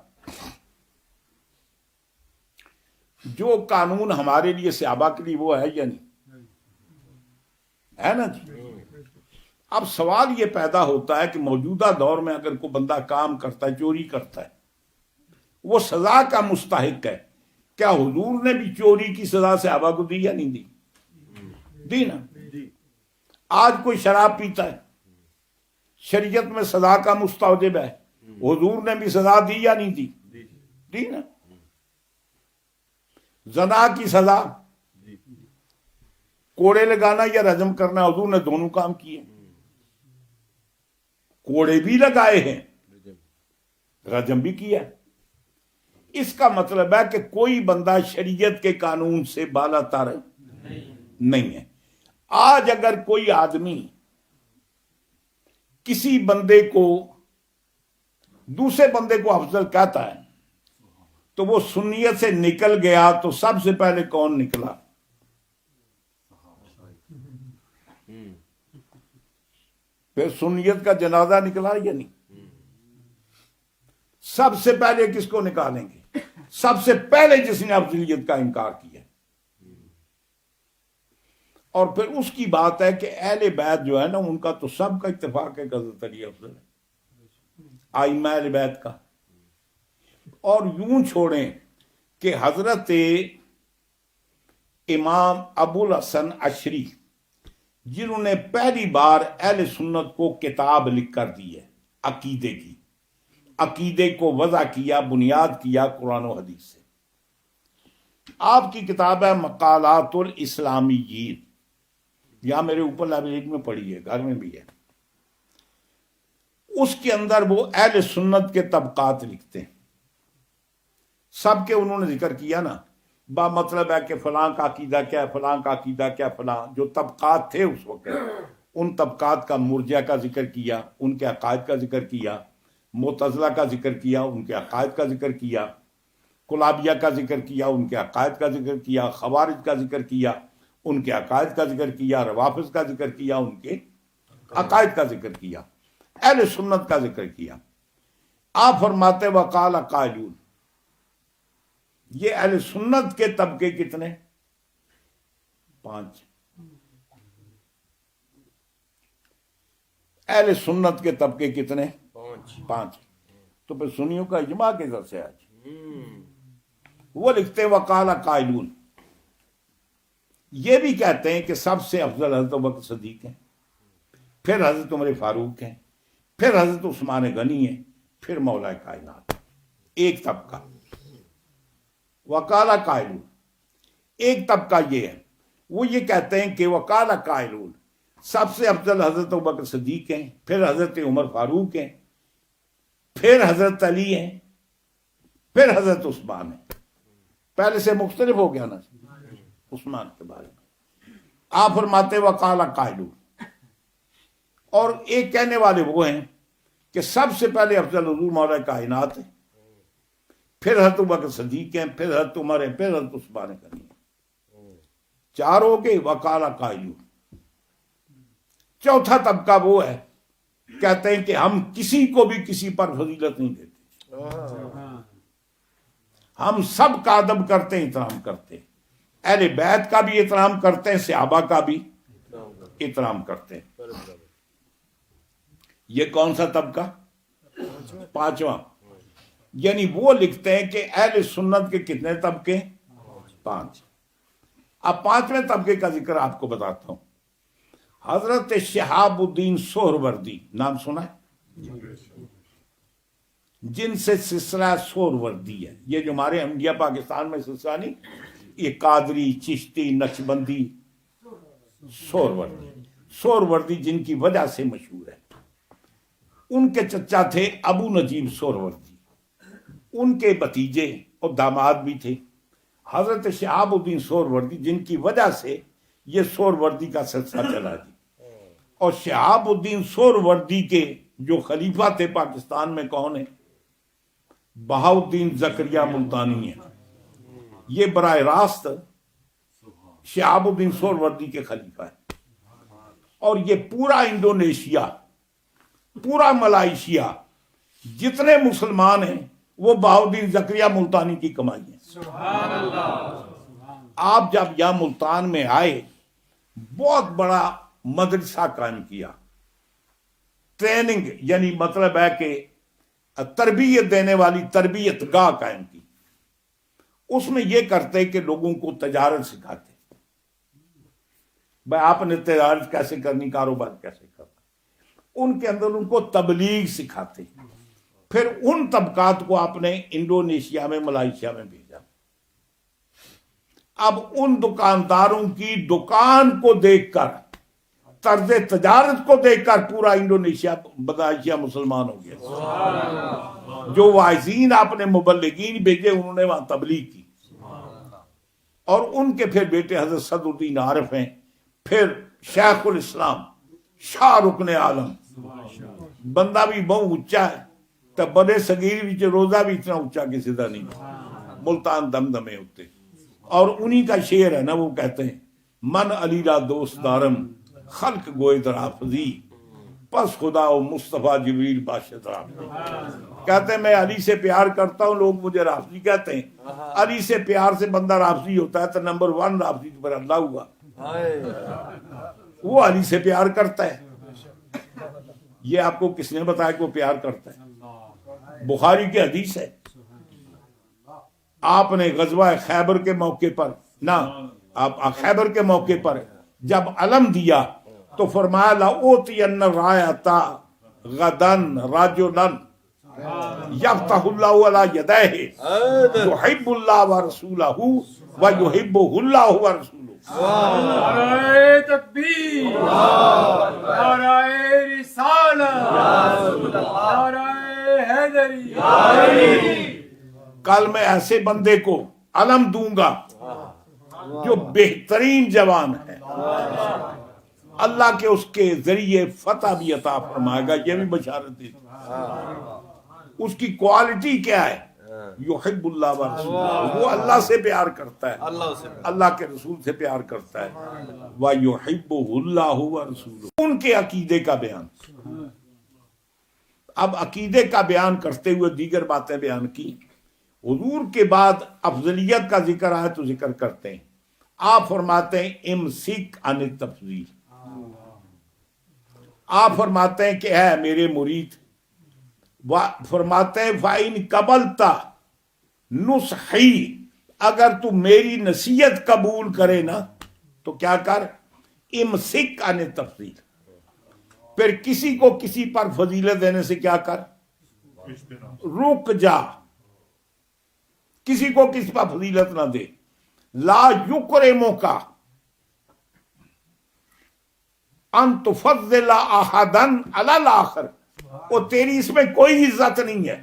جو قانون ہمارے لیے صحابہ کے لیے وہ ہے یا نہیں؟ ہے نا جی. اب سوال یہ پیدا ہوتا ہے کہ موجودہ دور میں اگر کوئی بندہ کام کرتا ہے، چوری کرتا ہے، وہ سزا کا مستحق ہے. کیا حضور نے بھی چوری کی سزا صحابہ کو دی یا نہیں دی؟ دی نا. آج کوئی شراب پیتا ہے، شریعت میں سزا کا مستوجب ہے، حضور نے بھی سزا دی یا نہیں دی؟ دی نا. زنا کی سزا کوڑے لگانا یا رجم کرنا، حضور نے دونوں کام کیے. کوڑے بھی لگائے ہیں، رجم بھی کیا. اس کا مطلب ہے کہ کوئی بندہ شریعت کے قانون سے بالا تر نہیں ہے. آج اگر کوئی آدمی کسی بندے کو دوسرے بندے کو افضل کہتا ہے تو وہ سنیت سے نکل گیا تو سب سے پہلے کون نکلا؟ پھر سنیت کا جنازہ نکلا یا نہیں؟ سب سے پہلے کس کو نکالیں گے؟ سب سے پہلے جس نے افضلیت کا انکار کیا. اور پھر اس کی بات ہے کہ اہل بیت جو ہے نا ان کا تو سب کا اتفاق ہے کہ حضرت علی افضل ہے، ائمہ اہل بیت کا. اور یوں چھوڑیں کہ حضرت امام ابو الحسن عشری جنہوں نے پہلی بار اہل سنت کو کتاب لکھ کر دی ہے عقیدے کی، عقیدے کو وضع کیا، بنیاد کیا قرآن و حدیث سے. آپ کی کتاب ہے مقالات الاسلامیین، یہاں میرے اوپر لائبریری میں پڑھی ہے، گھر میں بھی ہے. اس کے اندر وہ اہل سنت کے طبقات لکھتے ہیں، سب کے انہوں نے ذکر کیا نا. با مطلب ہے کہ فلاں کا عقیدہ کیا ہے، فلاں کا عقیدہ کیا، فلاں جو طبقات تھے اس وقت ان طبقات کا مرجع کا ذکر کیا، ان کے عقائد کا ذکر کیا، معتزلہ کا ذکر کیا، ان کے عقائد کا ذکر کیا، کلابیہ کا ذکر کیا، ان کے عقائد کا ذکر کیا، خوارج کا ذکر کیا، ان کے عقائد کا ذکر کیا، روافض کا ذکر کیا، ان کے عقائد کا ذکر کیا، اہل سنت کا ذکر کیا. آپ فرماتے وقال قائلون، یہ اہل سنت کے طبقے کتنے؟ 5. اہل سنت کے طبقے کتنے؟ 5. تو پھر سنیوں کا اجماع کدھر سے آج؟ وہ لکھتے وقال قائلون، یہ بھی کہتے ہیں کہ سب سے افضل حضرت ابوبکر صدیق ہیں، پھر حضرت عمر فاروق ہیں، پھر حضرت عثمان غنی ہیں، پھر مولا کائنات. ایک طبقہ وقال قائلون. ایک طبقہ یہ ہے، وہ یہ کہتے ہیں کہ وقال قائلون سب سے افضل حضرت ابوبکر صدیق ہیں، پھر حضرت عمر فاروق ہیں، پھر حضرت علی ہیں، پھر حضرت عثمان ہیں. پہلے سے مختلف ہو گیا نا عثمان کے بارے میں. آپ فرماتے وقال قائلون. اور ایک کہنے والے وہ ہیں کہ سب سے پہلے افضل حضور مولا کائنات ہیں، پھر حضرت ابوبکر صدیق ہیں، پھر حضرت عمر ہیں، پھر حضرت عثمان غنی ہیں. 4 ہو گئے وقال قائلون. چوتھا طبقہ وہ ہے کہتے ہیں کہ ہم کسی کو بھی کسی پر فضیلت نہیں دیتے، ہم سب کا ادب کرتے ہیں، احترام کرتے ہیں، اہل بیت کا بھی احترام کرتے ہیں، صحابہ کا بھی احترام کرتے ہیں. یہ کون سا طبقہ؟ 5واں. یعنی وہ لکھتے ہیں کہ اہل سنت کے کتنے طبقے؟ 5. اب 5ویں طبقے کا ذکر آپ کو بتاتا ہوں. حضرت شہاب الدین سہروردی نام سنا ہے؟ جن سے سلسلہ سہروردی ہے، یہ جو ہمارے انڈیا پاکستان میں سلسلہ نہیں، یہ قادری، چشتی، نقشبندی، سہروردی جن کی وجہ سے مشہور ہے. ان کے چچا تھے ابو نجیب سہروردی، ان کے بھتیجے اور داماد بھی تھے حضرت شہاب الدین سہروردی، جن کی وجہ سے یہ سہروردی کا سلسلہ چلا جی. اور شہاب الدین سہروردی کے جو خلیفہ تھے پاکستان میں کون ہیں؟ بہاؤالدین زکریا ملتانی ہیں. یہ براہ راست شہاب الدین سہروردی کے خلیفہ ہیں. اور یہ پورا انڈونیشیا، پورا ملائیشیا، جتنے مسلمان ہیں وہ بہاؤالدین زکریا ملتانی کی کمائی ہے. آپ جب یہاں ملتان میں آئے، بہت بڑا مدرسہ قائم کیا، ٹریننگ یعنی مطلب ہے کہ تربیت دینے والی تربیت گاہ قائم کی. اس میں یہ کرتے کہ لوگوں کو تجارت سکھاتے، بھائی آپ نے تجارت کیسے کرنی، کاروبار کیسے کرنا. ان کے اندر ان کو تبلیغ سکھاتے. پھر ان طبقات کو آپ نے انڈونیشیا میں، ملائیشیا میں بھیجا. اب ان دکانداروں کی دکان کو دیکھ کر، طرز تجارت کو دیکھ کر پورا انڈونیشیا، ملائیشیا مسلمان ہو گیا. جو واعظین آپ نے مبلغین بھیجے، انہوں نے وہاں تبلیغ کی. اور ان کے پھر بیٹے حضرت صدر الدین عارف ہیں، پھر شیخ الاسلام شاہ رکن عالم، بندہ بھی بہت اونچا ہے تو بڑے صغیر وچ روزہ بھی اتنا اونچا کسی دا نہیں، ملتان دمدمے ہوتے. اور انہی کا شعر ہے نا، وہ کہتے ہیں من علی را دوست دارم خلق گوئے در حافظی پس خدا و مصطفیٰ جبریل باشد رافضی. کہتے ہیں میں علی سے پیار کرتا ہوں، لوگ مجھے رافضی کہتے ہیں. علی سے پیار سے بندہ رافضی ہوتا ہے تو نمبر 1 رافضی پر اللہ ہوا. وہ علی سے پیار کرتا ہے. یہ آپ کو کس نے بتایا کہ وہ پیار کرتا ہے؟ بخاری کی حدیث ہے. آپ نے غزوہ خیبر کے موقع پر آپ خیبر کے موقع پر جب علم دیا تو فرمایا لَأُوتِيَنَّ الرَّایَةَ غَدًا رَجُلًا یفتح اللہ علی یدیہ یحب اللہ ورسولہ ویحبہ اللہ ورسولہ. نعرہ تکبیر، نعرہ رسالت، نعرہ حیدری. کل میں ایسے بندے کو علم دوں گا جو بہترین جوان ہے، اللہ کے اس کے ذریعے فتح بھی عطا فرمائے گا. یہ بھی بشارت دی. اس کی کوالٹی کیا ہے؟ یحب اللہ ورسولہ، وہ اللہ سے پیار کرتا ہے، اللہ کے رسول سے پیار کرتا ہے. وَيُحِبُّهُ اللَّهُ وَرَسُولُهُ. ان کے عقیدے کا بیان. اب عقیدے کا بیان کرتے ہوئے دیگر باتیں بیان کی. حضور کے بعد افضلیت کا ذکر آئے تو ذکر کرتے ہیں. آپ فرماتے ہیں امسک عن التفضیل. آپ فرماتے ہیں کہ ہے میرے مرید، فرماتے ہیں فَإِن قَبَلْتَ نُصْحِي، اگر تو میری نصیحت قبول کرے نا تو کیا کر؟ امسک عن التفضیل. پھر کسی کو کسی پر فضیلت دینے سے کیا کر؟ رک جا. کسی کو کسی پر فضیلت نہ دے. لا یکرمک ان تفضل احدا علی الاخر. وہ تیری اس میں کوئی عزت نہیں ہے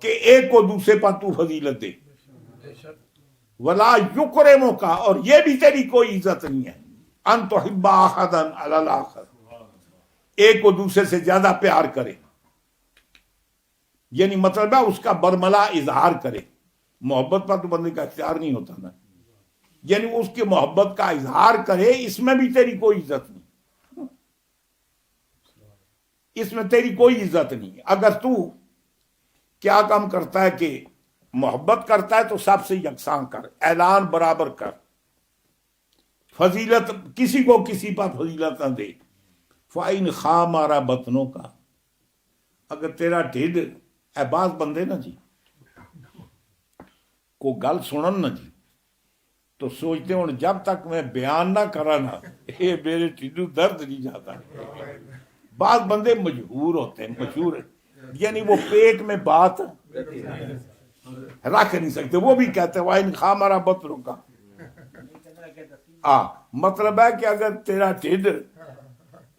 کہ ایک کو دوسرے پر تو فضیلت دے. ولا یکرمک، اور یہ بھی تیری کوئی عزت نہیں ہے ان تحب احدا علی الاخر، ایک کو دوسرے سے زیادہ پیار کرے. یعنی مطلب ہے اس کا برملا اظہار کرے. محبت پر تو بندے کا اختیار نہیں ہوتا نا، یعنی اس کی محبت کا اظہار کرے، اس میں بھی تیری کوئی عزت نہیں، اس میں تیری کوئی عزت نہیں. اگر تو کیا کام کرتا ہے کہ محبت کرتا ہے تو سب سے یکساں کر، اعلان برابر کر. فضیلت کسی کو کسی پر فضیلت نہ دے. فَإِنْ خَامَرَ بَطْنُ کا، اگر تیرا ڈھڈ اے بعض بندے نا جی کو گل سنن نا جی تو سوچتے ہوں جب تک میں بیان نہ کرا نا اے میرے ٹھڈو درد نہیں جاتا. بعض بندے مجبور ہوتے ہیں، مشہور یعنی وہ پیٹ میں بات رکھ نہیں سکتے. وہ بھی کہتے ہیں وَإِنْ خَامَرَ بَطْنُ کا، مطلب ہے کہ اگر تیرا ٹھڈ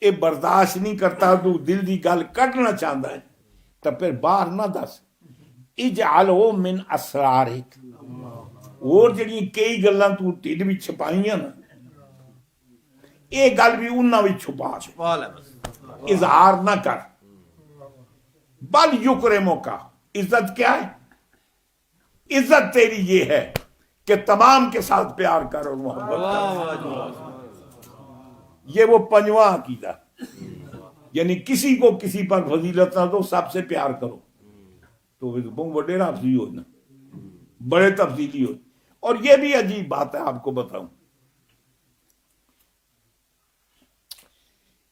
یہ برداشت نہیں کرتا، تو دل دی گل کڈنا چاہتا ہے تو پھر باہر نہ دس. اجعلہ من اسرارک، اور جڑی کئی گلاں تو ٹھڈ بھی چھپائیاں نا یہ گل بھی انہاں وچ چھپا لے، اظہار نہ کر. بل یکرمک، عزت کیا ہے؟ عزت تیری یہ ہے کہ تمام کے ساتھ پیار کر اور محبت کر. یہ وہ پنجواں عقیدہ، یعنی کسی کو کسی پر فضیلت نہ دو، سب سے پیار کرو. تو بہت بڑے رافضی ہو نا، بڑے تفضیلی ہو. اور یہ بھی عجیب بات ہے، آپ کو بتاؤں،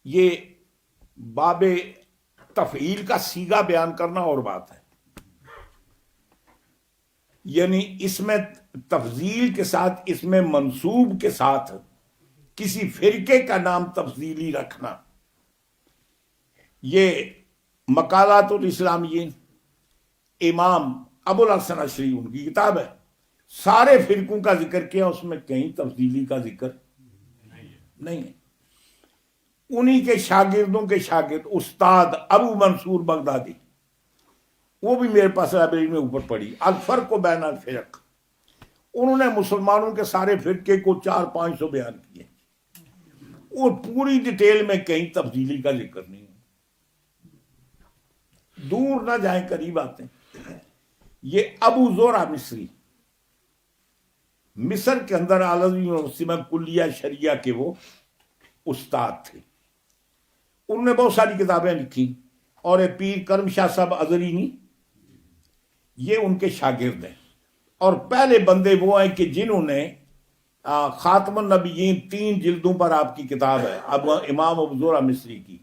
یہ باب تفعیل کا سیغہ بیان کرنا اور بات ہے. یعنی اس میں تفضیل کے ساتھ، اس میں منصوب کے ساتھ کسی فرقے کا نام تفضیلی رکھنا، یہ مقالات الاسلامیین امام ابو الحسن اشعری ان کی کتاب ہے. سارے فرقوں کا ذکر کیا، اس میں کہیں تفضیلی کا ذکر نہیں ہے. انہی کے شاگردوں کے شاگرد استاد ابو منصور بغدادی، وہ بھی میرے پاس لائبریری میں اوپر پڑھی، الفرق بین الفرق. انہوں نے مسلمانوں کے سارے فرقے کو 400-500 بیان کیے، اور پوری ڈیٹیل میں کہیں تفضیلی کا ذکر نہیں. دور نہ جائیں قریب آتے ہیں. یہ ابو زورہ مصری مصر کے اندر اعلی یونیورسٹی میں کلیہ شریعہ کے وہ استاد تھے. انہوں نے بہت ساری کتابیں لکھی اور یہ پیر کرم شاہ صاحب ازرینی یہ ان کے شاگرد ہیں. اور پہلے بندے وہ ہیں کہ جنہوں نے خاتم النبیین 3 جلدوں پر آپ کی کتاب ہے اب امام ابو زورہ مصری کی،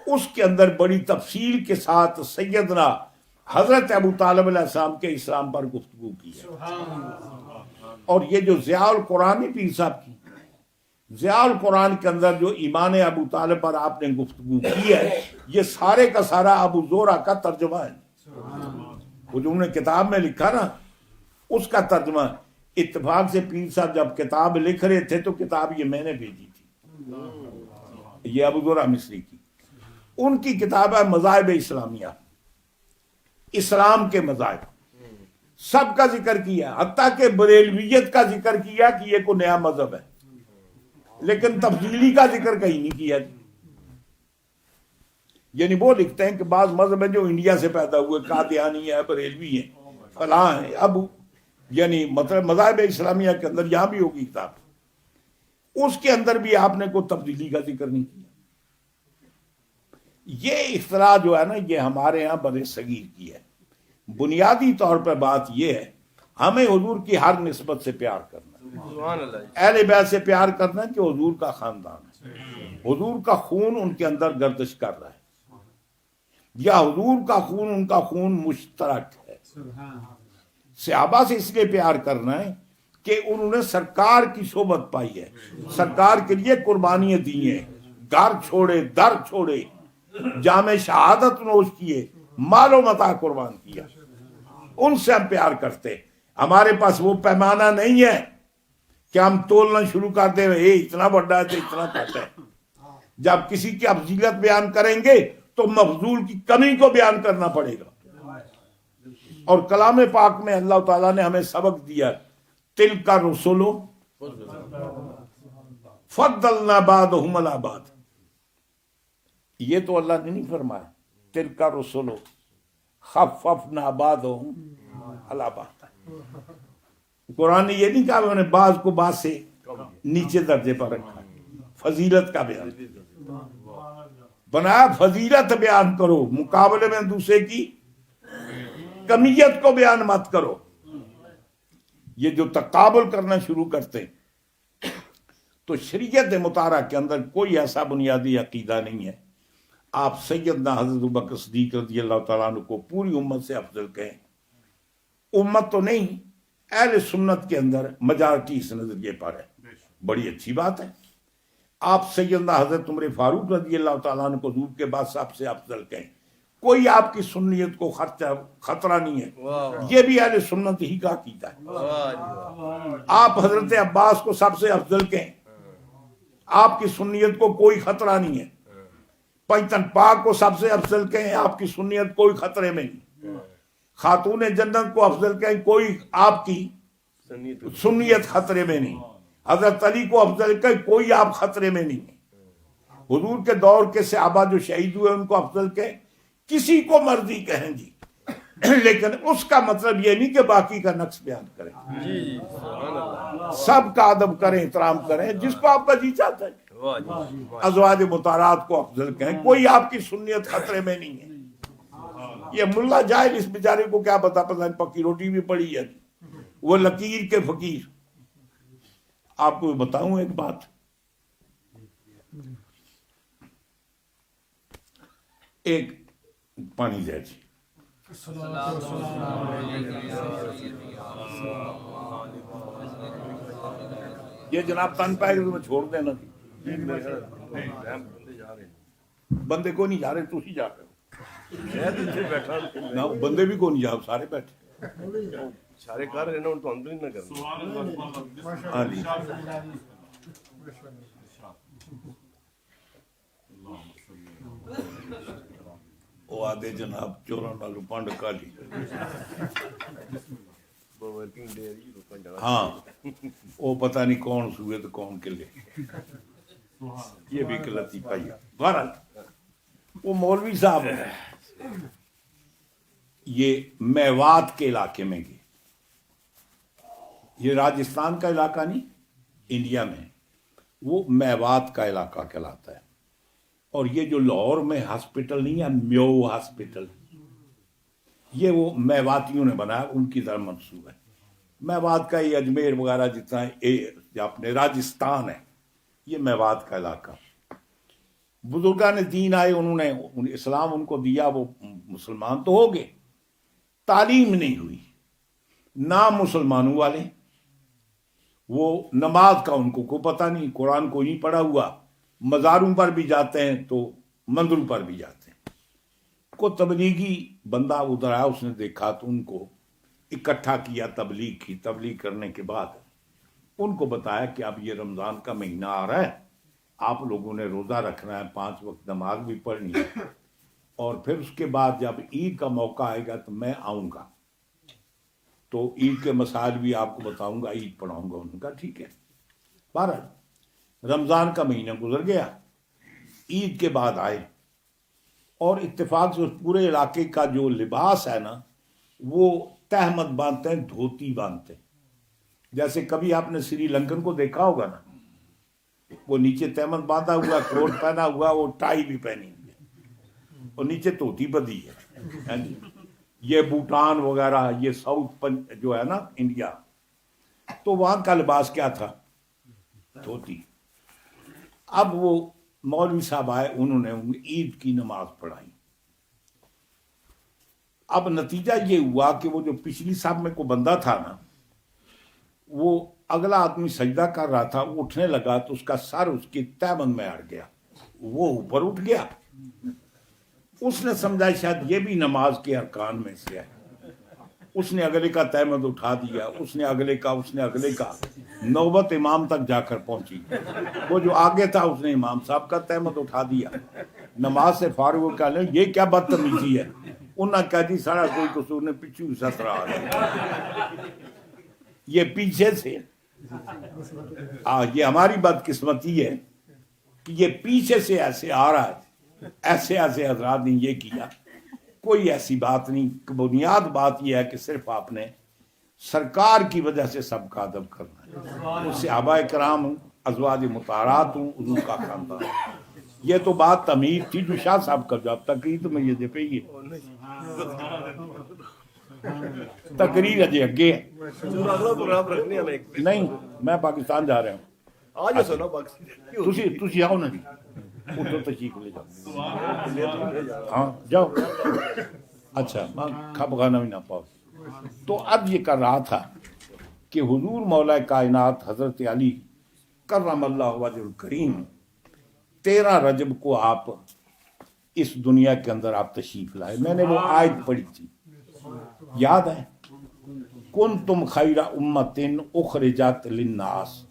اس کے اندر بڑی تفصیل کے ساتھ سیدنا حضرت ابو طالب علیہ السلام کے اسلام پر گفتگو کی ہے. اور یہ جو ضیاء القرآن پیر صاحب کی ضیاء القرآن کے اندر جو ایمان ابو طالب پر آپ نے گفتگو کی ہے، یہ سارے کا سارا ابو زورہ کا ترجمہ ہے. وہ جو انہوں نے کتاب میں لکھا نا اس کا ترجمہ. اتفاق سے پیر صاحب جب کتاب لکھ رہے تھے تو کتاب یہ میں نے بھیجی تھی، یہ ابو زورہ مصری کی. ان کی کتاب ہے مذاہب اسلامیہ، اسلام کے مذاہب سب کا ذکر کیا، حتیٰ کہ بریلویت کا ذکر کیا کہ یہ کوئی نیا مذہب ہے، لیکن تبدیلی کا ذکر کہیں نہیں کیا. یعنی وہ لکھتے ہیں کہ بعض مذہب ہیں جو انڈیا سے پیدا ہوئے، قادیانی ہے، بریلوی ہے، فلاں ہے. اب یعنی مطلب مذاہب اسلامیہ کے اندر یہاں بھی ہوگی کتاب، اس کے اندر بھی آپ نے کوئی تبدیلی کا ذکر نہیں کیا. یہ اختراع جو ہے نا یہ ہمارے ہاں بر صغیر کی ہے. بنیادی طور پر بات یہ ہے ہمیں حضور کی ہر نسبت سے پیار کرنا ہے. اہل بیت سے پیار کرنا ہے کہ حضور کا خاندان ہے، حضور کا خون ان کے اندر گردش کر رہا ہے، یا حضور کا خون ان کا خون مشترک ہے. صحابہ سے اس لیے پیار کرنا ہے کہ انہوں نے سرکار کی صحبت پائی ہے، سرکار کے لیے قربانیاں دی ہیں، گھر چھوڑے، در چھوڑے، جام شہادت نوش کیے، مال و متاع قربان کیا. ان سے ہم پیار کرتے. ہمارے پاس وہ پیمانہ نہیں ہے کہ ہم تولنا شروع کر دیں اے اتنا بڑا ہے تو اتنا کٹ ہے. جب کسی کی فضیلت بیان کریں گے تو مفضول کی کمی کو بیان کرنا پڑے گا. اور کلام پاک میں اللہ تعالیٰ نے ہمیں سبق دیا، تلک الرسل فضلنا بعضهم علی بعض. یہ تو اللہ نے نہیں فرمایا تلک الرسل خففنا بعضهم علی بعض. قرآن نے یہ نہیں کہا انہوں نے بعض کو بعض سے نیچے درجے پر رکھا. فضیلت کا بیان بنایا، فضیلت بیان کرو، مقابلے میں دوسرے کی کمیت کو بیان مت کرو. یہ جو تقابل کرنا شروع کرتے تو شریعت مطالعہ کے اندر کوئی ایسا بنیادی عقیدہ نہیں ہے. آپ سیدنا حضرت ابوبکر صدیق رضی اللہ تعالیٰ عنہ کو پوری امت سے افضل کہیں. امت تو نہیں، اہل سنت کے اندر میجارٹی اس نظریے پر ہے. بڑی اچھی بات ہے. آپ سیدنا حضرت عمر فاروق رضی اللہ تعالیٰ عنہ کو حضور کے بعد سب سے افضل کہیں. کوئی آپ کی سنیت کو خطرہ نہیں ہے. یہ بھی اہل سنت ہی کا عقیدہ ہے. آپ حضرت عباس کو سب سے افضل کہیں، آپ کی سنیت کو کوئی خطرہ نہیں ہے. پنجتن پاک کو سب سے افضل کہیں، آپ کی سنیت کوئی خطرے میں نہیں. خاتون جنت کو افضل کہیں، کوئی آپ کی سنیت خطرے میں نہیں. حضرت علی کو افضل کہیں، کوئی آپ خطرے میں نہیں. حضور کے دور کے صحابہ جو شہید ہوئے ان کو افضل کہیں، کسی کو مرضی کہیں جی، لیکن اس کا مطلب یہ نہیں کہ باقی کا نقص بیان کریں. سب کا ادب کریں، احترام کریں، جس کو آپ کا جی چاہتا ہے. ازواج مطہرات کو افضل کہیں، کوئی آپ کی سنیت خطرے میں نہیں ہے. یہ ملا جاہل اس بیچارے کو کیا پتا پکی روٹی بھی پڑی ہے، وہ لکیر کے فقیر. آپ کو بتاؤں ایک بات، ایک پانی دے جی. یہ جناب تن پائے گا تو میں چھوڑ دینا جی. بندے کو نہیں جا رہے، تو ہی جا رہے ہو. بندے بھی کو نہیں جا، سارے بیٹھے سارے کر رہے نا، ان تو اندر ہی نہ کرنا. ہاں جی. وہ آدھے جناب چوراں نالو پانڈ کالی. ہاں وہ پتہ نہیں کون سوئے تو کون کلے. یہ بھی غلطی پائی. بہرحال وہ مولوی صاحب ہے، یہ میوات کے علاقے میں گئے. یہ راجستھان کا علاقہ نہیں، انڈیا میں وہ میوات کا علاقہ کہلاتا ہے. اور یہ جو لاہور میں ہاسپٹل نہیں ہے میو ہاسپٹل، یہ وہ میواتیوں نے بنایا، ان کی طرح منسوب ہے. میوات کا یہ اجمیر وغیرہ جتنا اپنے راجستھان ہے، یہ میوات کا علاقہ. بزرگان دین آئے، انہوں نے اسلام ان کو دیا، وہ مسلمان تو ہو گئے، تعلیم نہیں ہوئی. نام مسلمانوں والے، وہ نماز کا ان کو کوئی پتہ نہیں، قرآن کو نہیں پڑھا ہوا، مزاروں پر بھی جاتے ہیں تو مندروں پر بھی جاتے ہیں. کو تبلیغی بندہ ادھر آیا، اس نے دیکھا تو ان کو اکٹھا کیا، تبلیغ کی. تبلیغ کرنے کے بعد ان کو بتایا کہ اب یہ رمضان کا مہینہ آ رہا ہے، آپ لوگوں نے روزہ رکھنا ہے، 5 وقت نماز بھی پڑھنی ہے، اور پھر اس کے بعد جب عید کا موقع آئے گا تو میں آؤں گا، تو عید کے مسائل بھی آپ کو بتاؤں گا، عید پڑھاؤں گا. انہوں نے کہا ٹھیک ہے. بہرحال رمضان کا مہینہ گزر گیا، عید کے بعد آئے، اور اتفاق سے اس پورے علاقے کا جو لباس ہے نا، وہ تہمت باندھتے ہیں، دھوتی باندھتے ہیں. جیسے کبھی آپ نے سری لنکن کو دیکھا ہوگا نا، وہ نیچے تہمت باندھا ہوا، کوٹ پہنا ہوا، وہ ٹائی بھی پہنی ہوئی ہے، اور نیچے دھوتی بدی ہے. یہ بھوٹان وغیرہ، یہ ساؤتھ جو ہے نا انڈیا، تو وہاں کا لباس کیا تھا؟ دھوتی. اب وہ مولوی صاحب آئے، انہوں نے عید کی نماز پڑھائی. اب نتیجہ یہ ہوا کہ وہ جو پچھلی صاحب میں کو بندہ تھا نا، وہ اگلا آدمی سجدہ کر رہا تھا، اٹھنے لگا تو اس کا سر اس کی تہمت میں اڑ گیا، وہ اوپر اٹھ گیا. اس نے سمجھا شاید یہ بھی نماز کے ارکان میں سے ہے. اس نے اگلے کا تہمت اٹھا دیا، اس نے اگلے کا، نوبت امام تک جا کر پہنچی. وہ جو آگے تھا اس نے امام صاحب کا تہمت اٹھا دیا. نماز سے فارغ ہو کر یہ کیا بدتمیزی ہے. انہوں نے کہا جی سارا کوئی قصور نے پیچھے ست رہا ہے، یہ پیچھے سے. یہ ہماری بدقسمتی ہے کہ یہ پیچھے سے ایسے آ رہا ہے. ایسے حضرات نے یہ کیا، کوئی ایسی بات نہیں. بنیاد بات یہ ہے کہ صرف آپ نے سرکار کی وجہ سے سب کا ادب کرنا ہے. وہ صحابہ کرام، ازواج مطہرات ہوں، حضور کا خاندان. یہ تو بات تمیز تھی جو شاہ صاحب کا جواب تقریر میں یہ دے پہ ہی تقریر اجے اگے ہے. نہیں میں پاکستان جا رہا ہوں. تسی آؤ نا جی، اٹھو تشریف لے جاؤ. ہاں جاؤ. اچھا کھپ گانا بھی نہ پاؤ. تو اب یہ کر رہا تھا کہ حضور مولا کائنات حضرت علی کرم اللہ وجہ الکریم 13 رجب کو آپ اس دنیا کے اندر آپ تشریف لائے. میں نے وہ آیت پڑھی تھی، یاد ہے؟ کنتم خیر امت اخرجت للناس.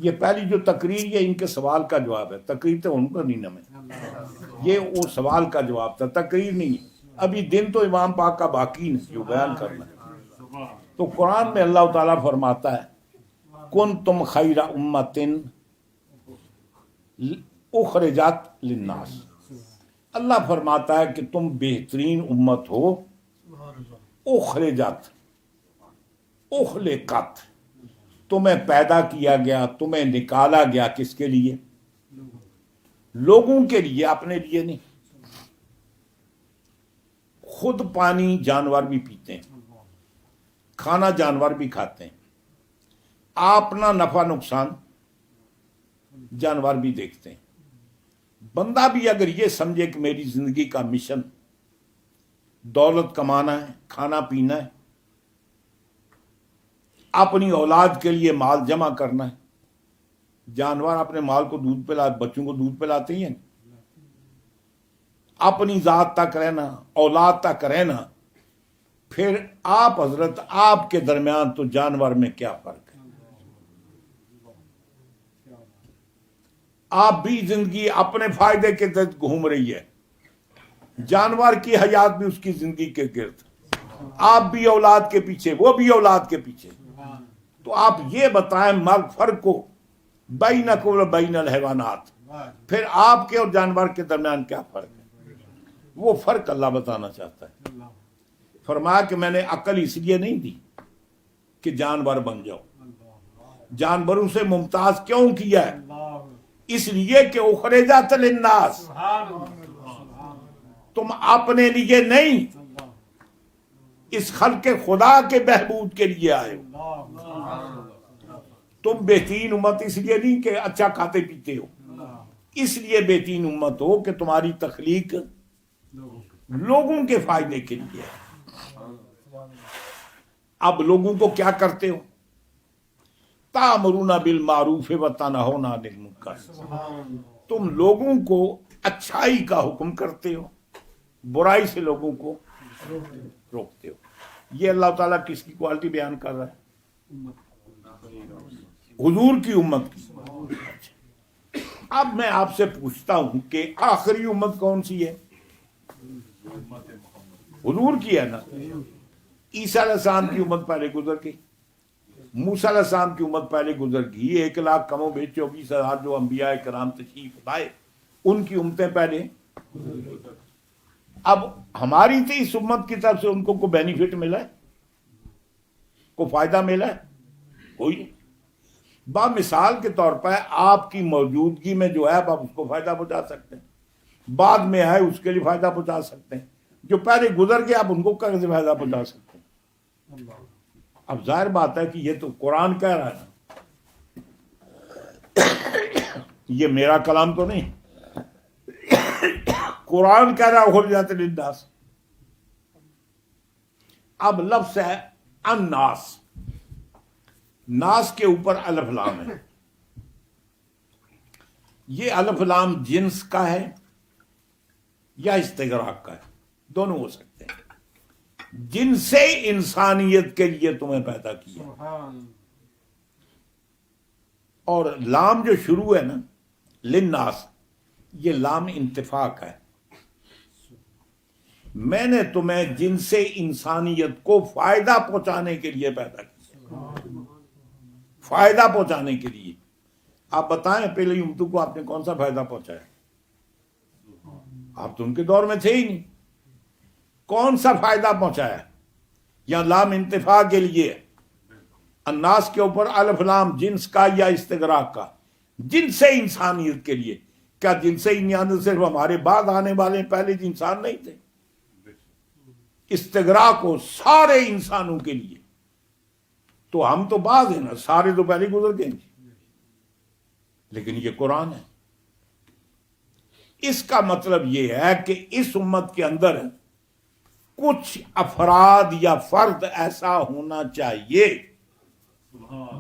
یہ پہلی جو تقریر ہے ان کے سوال کا جواب ہے. تقریر تو ان کا نہیں نام ہے، یہ وہ سوال کا جواب تھا، تقریر نہیں. ابھی دن تو امام پاک کا باقی نہیں جو بیان کرنا ہے. تو قرآن میں اللہ تعالیٰ فرماتا ہے کنتم خیر امت اخرجت للناس. اللہ فرماتا ہے کہ تم بہترین امت ہو. اخرجت، اخلقت، تمہیں پیدا کیا گیا، تمہیں نکالا گیا. کس کے لیے؟ لوگوں کے لیے، اپنے لیے نہیں. خود پانی جانور بھی پیتے ہیں، کھانا جانور بھی کھاتے ہیں، اپنا نفع نقصان جانور بھی دیکھتے ہیں. بندہ بھی اگر یہ سمجھے کہ میری زندگی کا مشن دولت کمانا ہے، کھانا پینا ہے، اپنی اولاد کے لیے مال جمع کرنا ہے. جانور اپنے مال کو دودھ پلا، بچوں کو دودھ پلاتے ہیں. اپنی ذات تک رہنا، اولاد تک رہنا. پھر آپ حضرت، آپ کے درمیان تو جانور میں کیا فرق ہے؟ آپ بھی زندگی اپنے فائدے کے تحت گھوم رہی ہے، جانور کی حیات بھی اس کی زندگی کے گرد. آپ بھی اولاد کے پیچھے، وہ بھی اولاد کے پیچھے. تو آپ یہ بتائیں فرق کو بینکم و بین الحیوانات، پھر آپ کے اور جانور کے درمیان کیا فرق ہے؟ وہ فرق اللہ بتانا چاہتا ہے. فرمایا کہ میں نے عقل اس لیے نہیں دی کہ جانور بن جاؤ، جانوروں سے ممتاز کیوں کیا ہے؟ اس لیے کہ اخرجت للناس، تم اپنے لیے نہیں، اس خلق خدا کے بہبود کے لیے آئے ہو۔ تم بہترین امت اس لیے نہیں کہ اچھا کھاتے پیتے ہو، اس لیے بہترین امت ہو کہ تمہاری تخلیق لوگوں کے فائدے کے لیے ہے۔ اب لوگوں کو کیا کرتے ہو؟ تَأْمُرُونَ بِالْمَعْرُوفِ وَتَنْهَوْنَ عَنِ الْمُنکَرِ، تم لوگوں کو اچھائی کا حکم کرتے ہو، برائی سے لوگوں کو روکتے ہو۔ یہ اللہ تعالیٰ کس کی کوالٹی بیان کر رہا ہے؟ حضور کی امت کی۔ اب میں آپ سے پوچھتا ہوں کہ آخری امت کون سی ہے؟ حضور کی ہے نا۔ عیسیٰ علیہ السلام کی امت پہلے گزر گئی، موسیٰ علیہ السلام کی امت پہلے گزر گئی، 1,00,000 کم و بیش 24,000 جو انبیاء کرام تشریف لائے ان کی امتیں پہلے۔ اب ہماری تو اس امت کی طرف سے ان کو کوئی بینیفٹ ملا ہے، کوئی فائدہ ملا ہے؟ کوئی نہیں۔ مثال کے طور پر آپ کی موجودگی میں جو ہے آپ اس کو فائدہ پہنچا سکتے ہیں، بعد میں آئے اس کے لیے فائدہ پہنچا سکتے ہیں، جو پہلے گزر گئے آپ ان کو کیسے فائدہ پہنچا سکتے ہیں؟ اب ظاہر بات ہے کہ یہ تو قرآن کہہ رہا ہے نا، یہ میرا کلام تو نہیں، قرآن کہہ رہا ہو جاتے للناس۔ اب لفظ ہے الناس، ناس کے اوپر الف لام ہے، یہ الف لام جنس کا ہے یا استغراق کا ہے، دونوں ہو سکتے ہیں۔ جن سے انسانیت کے لیے تمہیں پیدا کیا، اور لام جو شروع ہے نا للناس، یہ لام انتفاق ہے، میں نے تمہیں جن سے انسانیت کو فائدہ پہنچانے کے لیے پیدا کیا، فائدہ پہنچانے کے لیے۔ آپ بتائیں پہلے امتوں کو آپ نے کون سا فائدہ پہنچایا؟ آپ تو ان کے دور میں تھے ہی نہیں، کون سا فائدہ پہنچایا؟ یا لام انتفاع کے لیے، الناس کے اوپر الف لام جنس کا یا استغراق کا، جن سے انسانیت کے لیے۔ کیا جن سے انسانیت صرف ہمارے بعد آنے والے پہلے انسان نہیں تھے؟ استغراق ہو سارے انسانوں کے لیے، تو ہم تو بعض ہیں نا، سارے تو پہلے گزر گئے، لیکن یہ قرآن ہے۔ اس کا مطلب یہ ہے کہ اس امت کے اندر کچھ افراد یا فرد ایسا ہونا چاہیے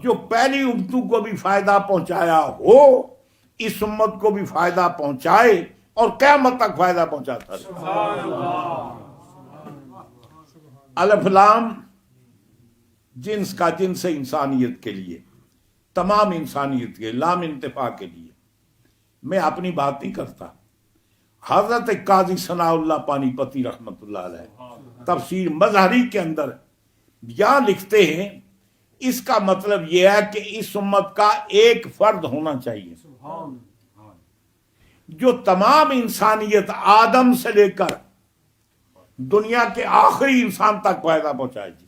جو پہلی امتوں کو بھی فائدہ پہنچایا ہو، اس امت کو بھی فائدہ پہنچائے اور قیامت تک فائدہ پہنچاتا رہے۔ الف لام جنس کا، جنس انسانیت کے لیے، تمام انسانیت کے، لام انتفاع کے لیے۔ میں اپنی بات نہیں کرتا، حضرت قاضی ثناء اللہ پانی پتی رحمت اللہ علیہ تفسیر مظہری کے اندر یہاں لکھتے ہیں، اس کا مطلب یہ ہے کہ اس امت کا ایک فرد ہونا چاہیے جو تمام انسانیت آدم سے لے کر دنیا کے آخری انسان تک فائدہ پہنچائے گی۔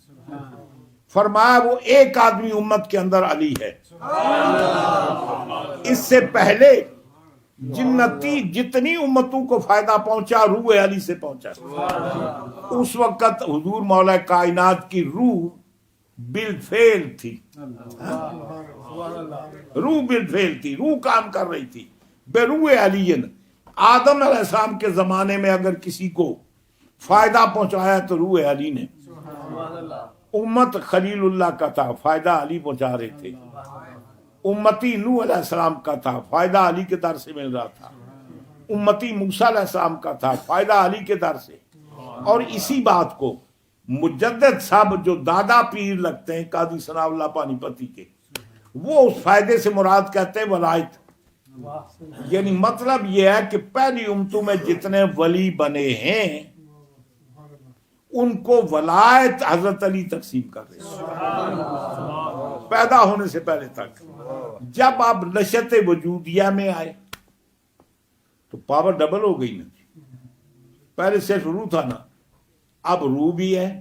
فرمایا وہ ایک آدمی امت کے اندر علی ہے، اس سے پہلے جنتی جتنی امتوں کو فائدہ پہنچا روح علی سے پہنچا۔ اس وقت حضور مولا کائنات کی روح بالفعل تھی، روح بالفعل تھی، روح کام کر رہی تھی بے روح علی۔ آدم علیہ السلام کے زمانے میں اگر کسی کو فائدہ پہنچایا تو روح علی نے۔ امت خلیل اللہ کا تھا، فائدہ علی پہنچا رہے تھے۔ امتی نوح علیہ السلام کا تھا، فائدہ علی کے در سے مل رہا تھا۔ امتی موسیٰ علیہ السلام کا تھا، فائدہ علی کے در سے۔ اور اسی بات کو مجدد صاحب جو دادا پیر لگتے ہیں قاضی ثناء اللہ پانی پتی کے، وہ اس فائدے سے مراد کہتے ہیں ولایت۔ یعنی مطلب یہ ہے کہ پہلی امتوں میں جتنے ولی بنے ہیں ان کو ولایت حضرت علی تقسیم کر رہے ہیں پیدا ہونے سے پہلے تک۔ جب آپ نشت وجودیہ میں آئے تو پاور ڈبل ہو گئی نا، پہلے صرف روح تھا نا، اب روح بھی ہے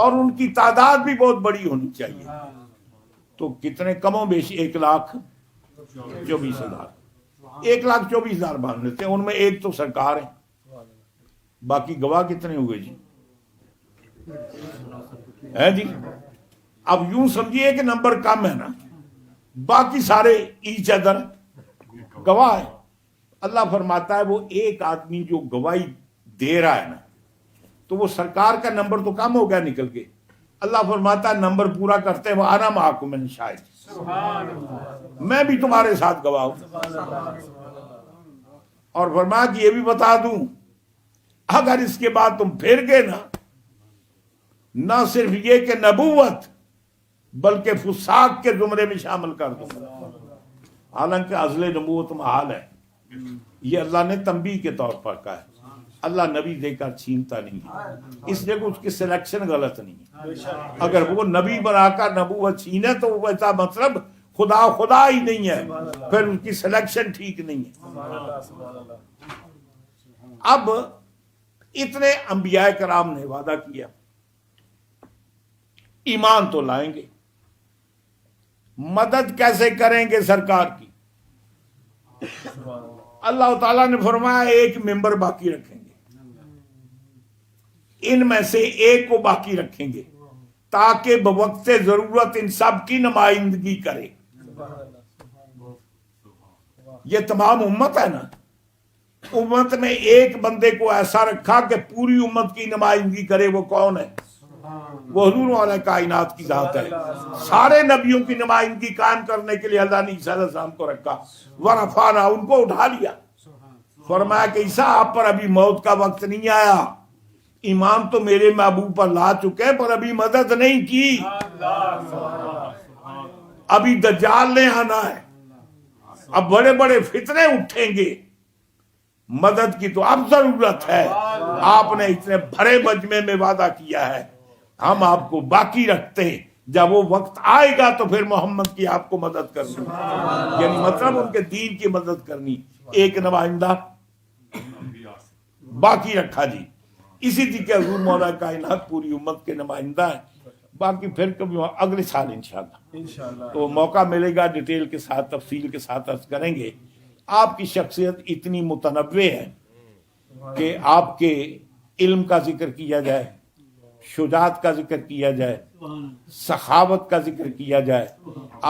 اور ان کی تعداد بھی بہت بڑی ہونی چاہیے. تو کتنے کم و بیش 1,24,000 1,24,000 مان لیتے ہیں. ان میں ایک تو سرکار ہے, باقی گواہ کتنے ہوئے جی؟ ہے جی. اب یوں سمجھیے کہ نمبر کم ہے نا, باقی سارے ایچ ادر گواہ ہے. اللہ فرماتا ہے وہ ایک آدمی جو گواہی دے رہا ہے نا, تو وہ سرکار کا نمبر تو کم ہو گیا نکل کے. اللہ فرماتا ہے نمبر پورا کرتے ہیں وَأَنَا مَعَكُم مِّنَ الشَّاهِدِينَ, میں بھی تمہارے ساتھ گواہ ہوں. اور فرمایا کہ یہ بھی بتا دوں اگر اس کے بعد تم پھر گئے نا, نہ صرف یہ کہ نبوت بلکہ فساق کے زمرے میں شامل کر دوں. حالانکہ عزل نبوت محال ہے, یہ اللہ نے تنبیہ کے طور پر کہا ہے. اللہ نبی دے کر چھینتا نہیں ہے, اس لیے کہ اس کی سلیکشن غلط نہیں ہے. اگر وہ نبی بنا کر نبوت چھینے تو وہ ایسا مطلب خدا ہی نہیں ہے, پھر اس کی سلیکشن ٹھیک نہیں ہے. اب اتنے انبیاء کرام نے وعدہ کیا, ایمان تو لائیں گے, مدد کیسے کریں گے سرکار کی؟ اللہ تعالیٰ نے فرمایا ایک ممبر باقی رکھیں گے, ان میں سے ایک کو باقی رکھیں گے تاکہ بوقت ضرورت ان سب کی نمائندگی کرے. یہ تمام امت ہے نا, امت میں ایک بندے کو ایسا رکھا کہ پوری امت کی نمائندگی کرے. وہ کون ہے؟ وہ حضور والا کائنات کی ذات ہے. سارے نبیوں کی نمائندگی قائم کرنے کے لیے اللہ نے عیسیٰ علیہ السلام کو رکھا. ورفعنا, ان کو اٹھا لیا. فرمایا کہ عیسیٰ آپ پر ابھی موت کا وقت نہیں آیا, ایمان تو میرے محبوب پر لا چکے پر ابھی مدد نہیں کی, ابھی دجال نے آنا ہے, اب بڑے بڑے فتنے اٹھیں گے, مدد کی تو اب ضرورت ہے. آپ نے اتنے بڑے مجمع میں وعدہ کیا ہے, ہم آپ کو باقی رکھتے ہیں, جب وہ وقت آئے گا تو پھر محمد کی آپ کو مدد کرنی, یعنی مطلب ان کے دین کی مدد کرنی. ایک نمائندہ باقی رکھا جی. اسی طریقے حضور مولا کائنات پوری امت کے نمائندہ ہیں. باقی پھر کبھی اگلے سال انشاءاللہ تو موقع ملے گا, ڈیٹیل کے ساتھ تفصیل کے ساتھ عرض کریں گے. آپ کی شخصیت اتنی متنوع ہے کہ آپ کے علم کا ذکر کیا جائے, شجاعت کا ذکر کیا جائے, سخاوت کا ذکر کیا جائے,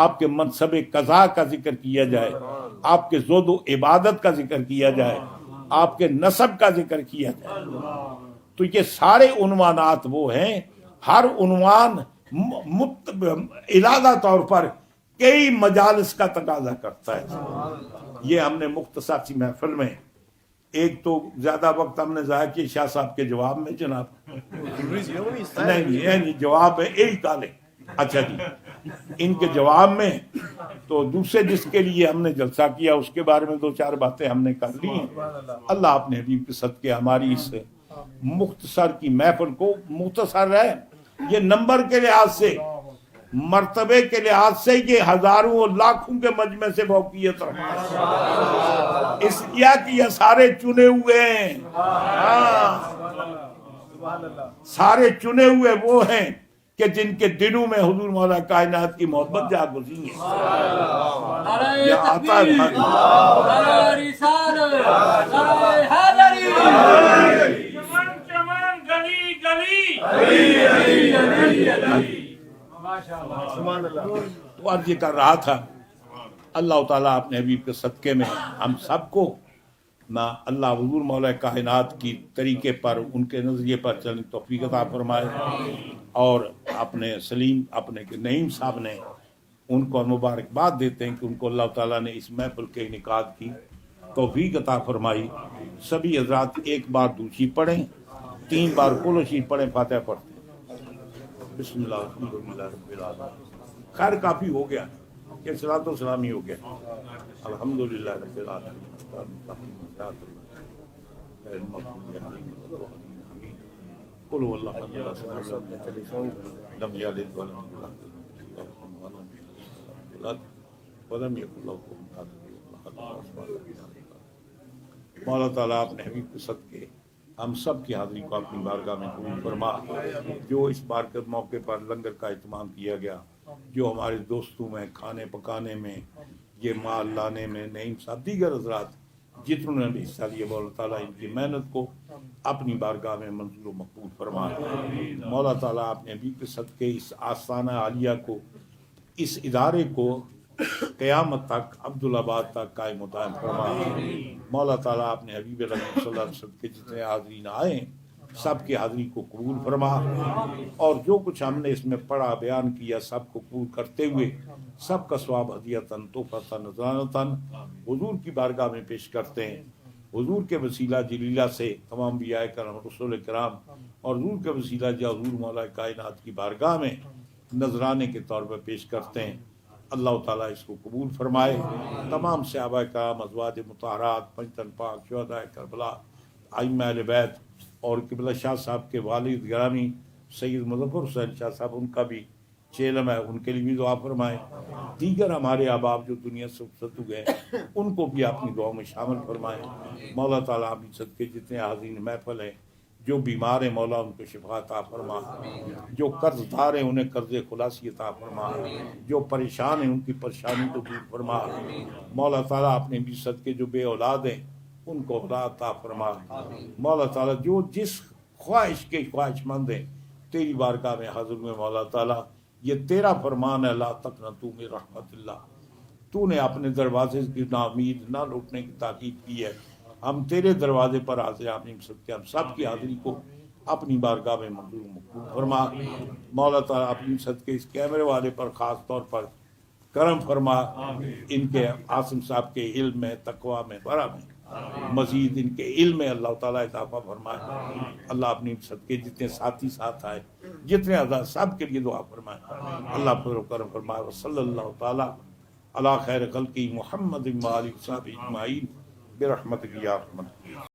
آپ کے منصب قضاء کا ذکر کیا جائے, آپ کے زہد و عبادت کا ذکر کیا جائے, آپ کے نسب کا ذکر کیا جائے, تو یہ سارے عنوانات وہ ہیں. ہر عنوان علیحدہ طور پر کئی مجالس کا تقاضا کرتا ہے. یہ ہم نے مختصر سی محفل میں ایک تو زیادہ وقت ہم نے ضائع کیا شاہ صاحب کے جواب میں. جناب نہیں جواب ہے یہی کالے. اچھا جی, ان کے جواب میں تو دوسرے جس کے لیے ہم نے جلسہ کیا اس کے بارے میں دو چار باتیں ہم نے کر لی ہیں. اللہ اپنے حبیب کے صدقے ہماری اس مختصر کی محفل کو, مختصر ہے یہ نمبر کے لحاظ سے, مرتبے کے لحاظ سے یہ ہزاروں اور لاکھوں کے مجمع سے فوقیت رکھتا ہے, اس لیے کہ یہ سارے چنے ہوئے ہیں. سارے چنے ہوئے وہ ہیں کہ جن کے دلوں میں حضور مولا کائنات کی محبت جاگ گزری ہے. یہ آتا ہے تو عرض یہ کر رہا تھا, اللہ تعالیٰ اپنے حبیب کے صدقے میں ہم سب کو نہ اللہ حضور مولا کائنات کی طریقے پر, ان کے نظریے پر چلنے توفیق عطا فرمائے. اور اپنے سلیم اپنے نعیم صاحب نے ان کو مبارکباد دیتے ہیں کہ ان کو اللہ تعالیٰ نے اس محفل کے انعقاد کی توفیق عطا فرمائی. سبھی حضرات ایک بار دوسری پڑھیں, 3 بار کل شریف پڑھیں, فاتحہ پڑھتے ہیں. بسم اللہ الحمدللہ رب العالمین. خیر کافی ہو گیا کہ صلاۃ و سلام ہی ہو گیا. الحمدللہ رب العالمین. قل هو الله احد لم يلد ولم يولد ولم يكن له كفوا احد. مولا تعالیٰ اپنے حبیب کے صدقے ہم سب کی حاضری کو اپنی بارگاہ میں قبول فرما. جو اس بار کے موقع پر لنگر کا اہتمام کیا گیا، جو ہمارے دوستوں میں کھانے پکانے میں، یہ مال لانے میں، نعیم صاحب دیگر حضرات جتنوں نے بھی حصہ لیا، مولا تعالیٰ ان کی محنت کو اپنی بارگاہ میں منظور و مقبول فرما. مولا تعالیٰ آپ نے ابھی کے صدقے اس آستانہ عالیہ کو، اس ادارے کو قیامت تک عبدالآباد تک قائم و دائم فرما. مولا تعالیٰ آپ نے حبیب رحمت صلی اللہ علیہ وسلم کے جتنے حاضرین آئے ہیں سب کی حاضری کو قبول فرما، اور جو کچھ ہم نے اس میں پڑھا بیان کیا سب کو قبول کرتے ہوئے سب کا ثواب ہدیتاً تحفۃً نذرانۃً حضور کی بارگاہ میں پیش کرتے ہیں. حضور کے وسیلہ جلیلہ سے تمام انبیاء کرام رسول کرام اور حضور کے وسیلہ جو حضور مولا کائنات کی بارگاہ میں نذرانے کے طور پر پیش کرتے ہیں. اللہ تعالیٰ اس کو قبول فرمائے. تمام صحابہ کرام، ازواج مطہرات، پنجتن پاک، شہداء کربلا، ائمہ اہل بیت اور قبلہ شاہ صاحب کے والد گرامی سید مظفر حسین شاہ صاحب، ان کا بھی چیلم ہے، ان کے لیے بھی دعا فرمائیں. دیگر ہمارے احباب جو دنیا سے رخصت ہو گئے ان کو بھی اپنی دعاؤں میں شامل فرمائیں. مولا تعالیٰ اپنی صدقے جتنے حاضرین محفل ہیں، جو بیمار ہیں مولا ان کو شفا عطا فرما، جو قرض دار ہیں انہیں قرض خلاصی عطا فرما، جو پریشان ہیں ان کی پریشانی کو دور فرما. مولا تعالیٰ اپنے بھی صدقے جو بے اولاد ہیں ان کو اولاد عطا فرما. مولا تعالیٰ جو جس خواہش کے خواہش مند ہیں تیری بارگاہ میں حاضر ہوئے. مولا تعالیٰ یہ تیرا فرمان ہے، لا تقنطوا من رحمت اللہ. تو نے اپنے دروازے کی نا امید نہ لوٹنے کی تاکید کی ہے. ہم تیرے دروازے پر حاضر ہیں اپنی سکتے، ہم سب کی حاضری کو اپنی بارگاہ میں منظور مقبول فرما. مولا تعالیٰ اپنی صدقے اس کیمرے والے پر خاص طور پر کرم فرما. ان کے عاصم صاحب کے علم میں، تقویٰ میں، برا میں، مزید ان کے علم میں اللہ تعالیٰ اضافہ فرمائے. اللہ اپنی صدقے جتنے ساتھی ساتھ آئے، جتنے آزاد سب کے لیے دعا فرمائے. اللہ فضل و کرم فرمائے. وصلی اللہ تعالیٰ علی خیر خلقہ محمد و آلہ وصحبہ اجمعین برحمتک یا ارحم الراحمین.